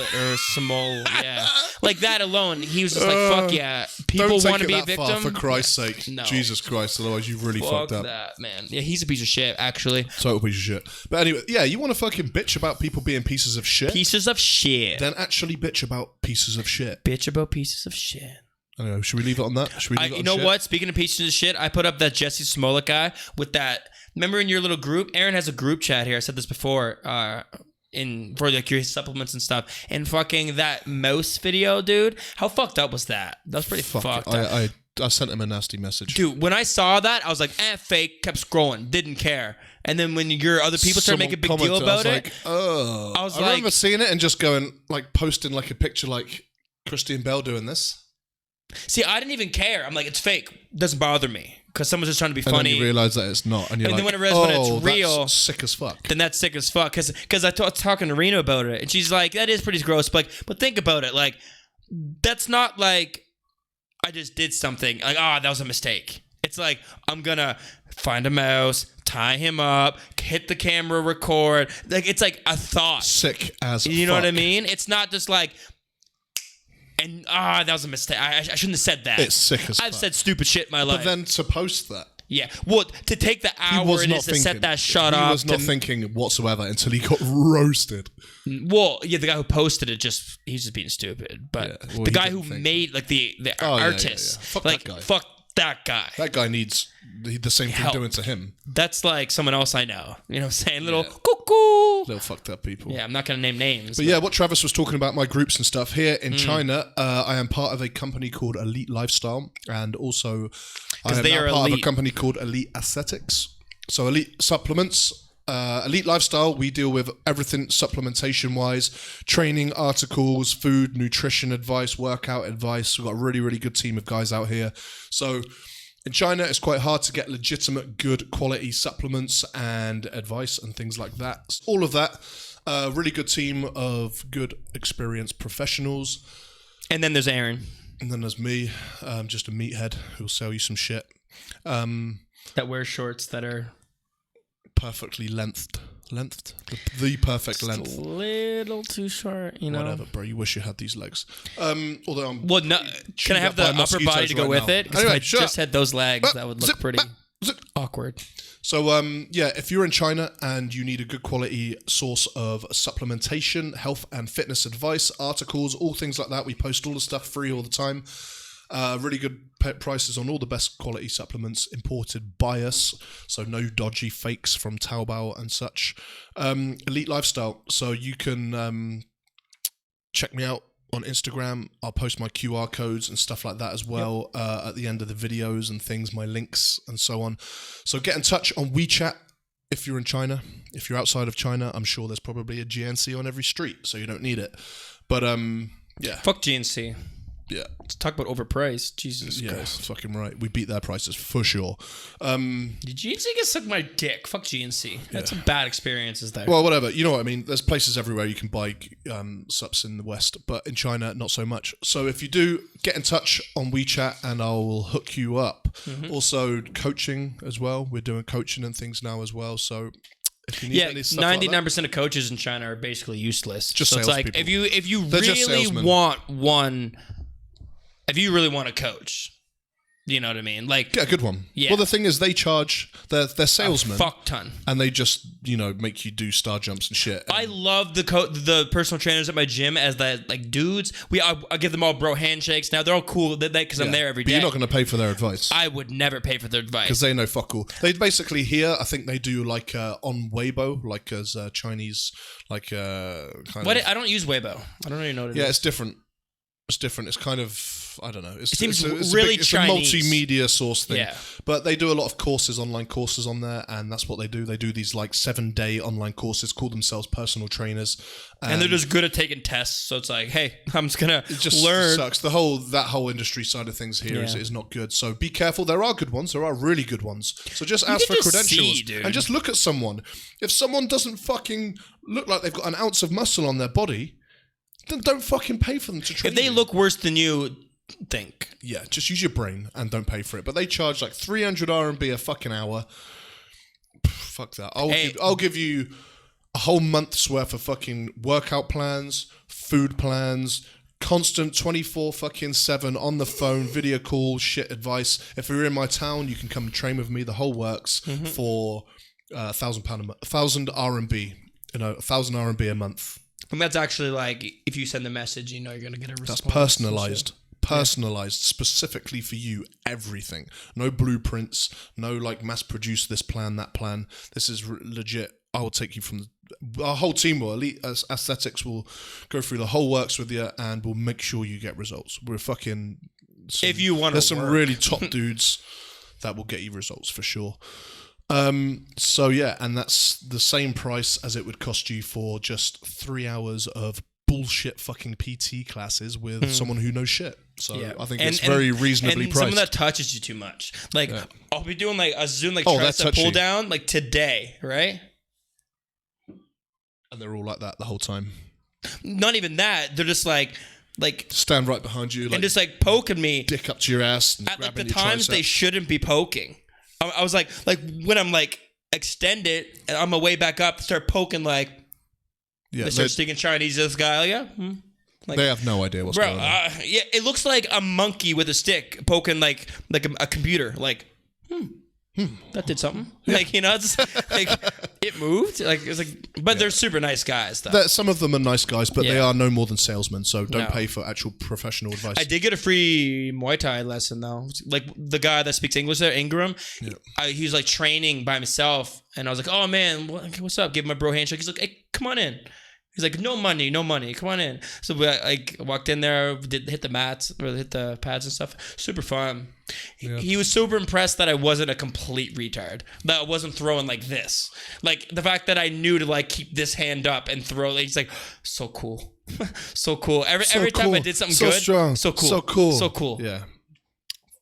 yeah. Like that alone, he was just like, fuck yeah. People want to be a victim. For Christ's sake. No. Jesus Christ, otherwise you've really fucked up. That, man. Yeah, he's a piece of shit, actually. Total piece of shit. But anyway, yeah, you want to fucking bitch about people being pieces of shit? Pieces of shit. Then actually bitch about pieces of shit. Bitch about pieces of shit. I don't know, should we leave it on that? You know what? Speaking of pieces of shit, I put up that Jesse Smollett guy with that... Remember in your little group? Aaron has a group chat here. I said this before for like your supplements and stuff. And fucking that mouse video, dude. How fucked up was that? That was pretty fucked up. I sent him a nasty message. Dude, when I saw that, I was like, fake. Kept scrolling. Didn't care. And then when your other people started making a big deal about it. I remember seeing it and just going, like, posting like a picture like Christian Bale doing this. See, I didn't even care. I'm like, it's fake. Doesn't bother me. Because someone's just trying to be funny. And then you realise that it's not. And you're then when I realise when it's real... that's sick as fuck. Then that's sick as fuck. Because I was talking to Rena about it. And she's like, that is pretty gross. But think about it. Like, that's not like I just did something. Like, that was a mistake. It's like, I'm going to find a mouse, tie him up, hit the camera, record. Like, it's like a thought. Sick as fuck. You know what I mean? It's not just like... And that was a mistake. I shouldn't have said that. It's sick as fuck. I've said stupid shit in my life. But then to post that. Yeah. Well, to take the hour it is to set that shot off. He was not thinking whatsoever until he got roasted. Well, yeah, the guy who posted it he's just being stupid. But the guy who made like the artist. Fuck like, that guy. Fuck that guy. That guy needs the same thing doing to him. That's like someone else I know. You know what I'm saying? Little cuckoo. Little fucked up people. Yeah, I'm not going to name names. But yeah, what Travis was talking about, my groups and stuff. Here in China, I am part of a company called Elite Lifestyle. And also, I am now part of a company called Elite Aesthetics. So Elite Supplements. Elite Lifestyle, we deal with everything supplementation-wise. Training, articles, food, nutrition advice, workout advice. We've got a really, really good team of guys out here. So... in China, it's quite hard to get legitimate, good quality supplements and advice and things like that. All of that, really good team of good, experienced professionals. And then there's Aaron. And then there's me, just a meathead who'll sell you some shit. That wears shorts that are... perfectly lengthed. The perfect length. Just a little too short, you know. Whatever, bro. You wish you had these legs. Although I'm... well, no. Can I have the upper body to go with it? Because anyway, if I just had those legs, that would look pretty awkward. So, if you're in China and you need a good quality source of supplementation, health and fitness advice, articles, all things like that, we post all the stuff free all the time. Really good prices on all the best quality supplements imported by us. So no dodgy fakes from Taobao and such. Elite Lifestyle. So you can check me out on Instagram. I'll post my QR codes and stuff like that as well at the end of the videos and things, my links and so on. So get in touch on WeChat if you're in China. If you're outside of China, I'm sure there's probably a GNC on every street, so you don't need it. But yeah. Fuck GNC. Yeah. Let's talk about overpriced. Jesus Yeah, Christ. fucking right. We beat their prices for sure. Did GNC get suck my dick? Fuck GNC. That's some bad experiences there. Well, whatever. You know what I mean? There's places everywhere you can buy subs in the West, but in China, not so much. So if you do, get in touch on WeChat and I'll hook you up. Also, coaching as well. We're doing coaching and things now as well. So if you need any stuff 99% of coaches in China are basically useless. Just so it's like salespeople. if you They're just really salesmen. want one, if you really want a coach, you know what I mean? Like, get a good one. Yeah. Well, the thing is, they charge, they're salesmen. Fuck ton. And they just, make you do star jumps and shit. I love the personal trainers at my gym as that, like, dudes. I give them all bro handshakes. Now, they're all cool because I'm there every day. But you're not going to pay for their advice. I would never pay for their advice. Because they know fuck all. They basically here, I think they do like on Weibo, like as Chinese, like kind of. I don't use Weibo. I don't really know what it is. Yeah, it's different. It's different. It's kind of, I don't know. It seems really it's Chinese. a multimedia source thing. Yeah. But they do a lot of courses, online courses on there, and that's what they do. They do these like 7-day online courses, call themselves personal trainers. And they're just good at taking tests. So it's like, hey, I'm just going it just learn. Sucks. That whole industry side of things here is not good. So be careful. There are good ones. There are really good ones. So just ask for credentials and just look at someone. If someone doesn't fucking look like they've got an ounce of muscle on their body, then don't fucking pay for them to train. If they look worse than you, think. Yeah, just use your brain and don't pay for it. But they charge like 300 RMB a fucking hour. Fuck that. I'll give you a whole month's worth of fucking workout plans, food plans, constant 24/7 on the phone, video call, shit advice. If you're in my town, you can come and train with me. The whole works for £1,000 a month, 1,000 RMB. 1,000 RMB a month. And that's actually like, if you send the message, you're going to get a response. That's personalized specifically for you, everything. No blueprints, no like mass produce this plan, that plan. This is legit. I will take you from our whole team will, Elite Aesthetics will go through the whole works with you and we'll make sure you get results. We're fucking if you want to there's some really top dudes that will get you results for sure. So yeah, and that's the same price as it would cost you for just 3 hours of bullshit fucking PT classes with someone who knows shit. So I think it's very reasonably priced. Someone that touches you too much. Like I'll be doing like a Zoom like tricep pull down like today, right? And they're all like that the whole time. Not even that. They're just like stand right behind you, like, and just like poking me, dick up to your ass, and at like the times they shouldn't be poking. I was like when I'm like extend it and on my way back up, start poking like they start speaking Chinese. This guy, like, they have no idea what's going on. Yeah, it looks like a monkey with a stick poking like a computer. Like, that did something. Yeah. Like it's like it moved. Like it's like, but they're super nice guys though. Some of them are nice guys, but they are no more than salesmen. So don't pay for actual professional advice. I did get a free Muay Thai lesson though. Like the guy that speaks English there, Ingram. Yeah. He was like training by himself, and I was like, "Oh man, what's up?" Give him a bro handshake. He's like, "Hey, come on in." He's like, no money, come on in. So we like walked in there, hit the mats or hit the pads and stuff. Super fun. Yeah. He was super impressed that I wasn't a complete retard. That I wasn't throwing like this. Like the fact that I knew to like keep this hand up and throw. Like, he's like, so cool, so cool. Every time I did something good, strong, so cool, so cool. Yeah.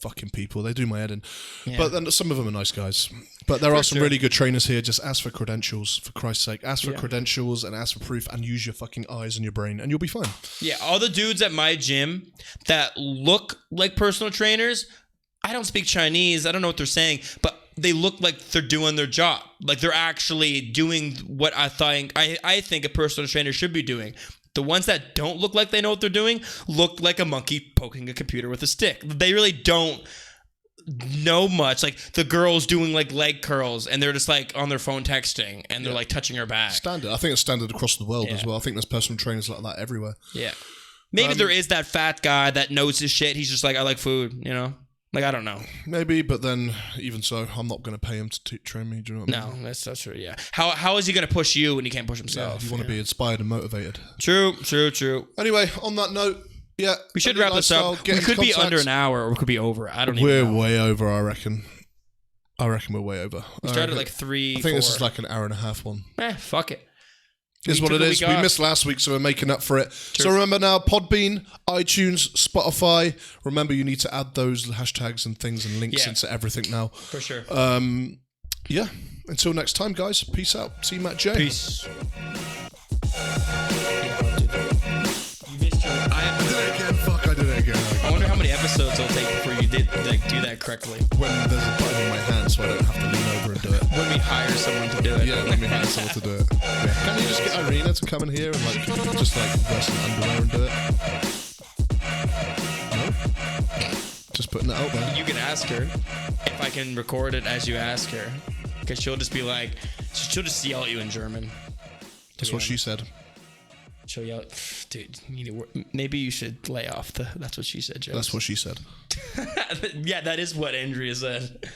Fucking people, they do my head in. Yeah. But then some of them are nice guys. But there are some really good trainers here. Just ask for credentials, for Christ's sake. Ask for credentials and ask for proof and use your fucking eyes and your brain and you'll be fine. Yeah, all the dudes at my gym that look like personal trainers, I don't speak Chinese. I don't know what they're saying, but they look like they're doing their job. Like they're actually doing what I think a personal trainer should be doing. The ones that don't look like they know what they're doing look like a monkey poking a computer with a stick. They really don't know much. Like the girl's doing like leg curls and they're just like on their phone texting and they're like touching her back. Standard. I think it's standard across the world as well. I think there's personal trainers like that everywhere. Yeah. Maybe there is that fat guy that knows his shit. He's just like, I like food, Like, I don't know. Maybe, but then even so, I'm not going to pay him to train me. Do you know what I mean? No, that's true, yeah. How is he going to push you when he can't push himself? You want to be inspired and motivated. True. Anyway, on that note, we should wrap this up. We could be under an hour or we could be over. I don't We're even know. way over, I reckon. I reckon we're way over. We started like 3, I think this is like an hour and a half one. Fuck it. Here's what it is. We missed last week, so we're making up for it. Cheers. So remember now, Podbean, iTunes, Spotify. Remember, you need to add those hashtags and things and links into everything now. For sure. Yeah. Until next time, guys. Peace out. Tmatj. Peace. I did it again. I wonder how many episodes it'll take before you do that correctly. When there's a button in my hand, so I don't have to lean over and do it. When we hire someone to do it. Yeah, when we hire someone to do it. Yeah. Can you just get Irina to come in here and just wear some underwear and do it? No? Just putting it out there. You can ask her if I can record it as you ask her. Because she'll just be like, she'll just yell at you in German. That's what she said. She'll yell, dude, maybe you should lay off that's what she said, Joe. That's what she said. Yeah, that is what Andrea said.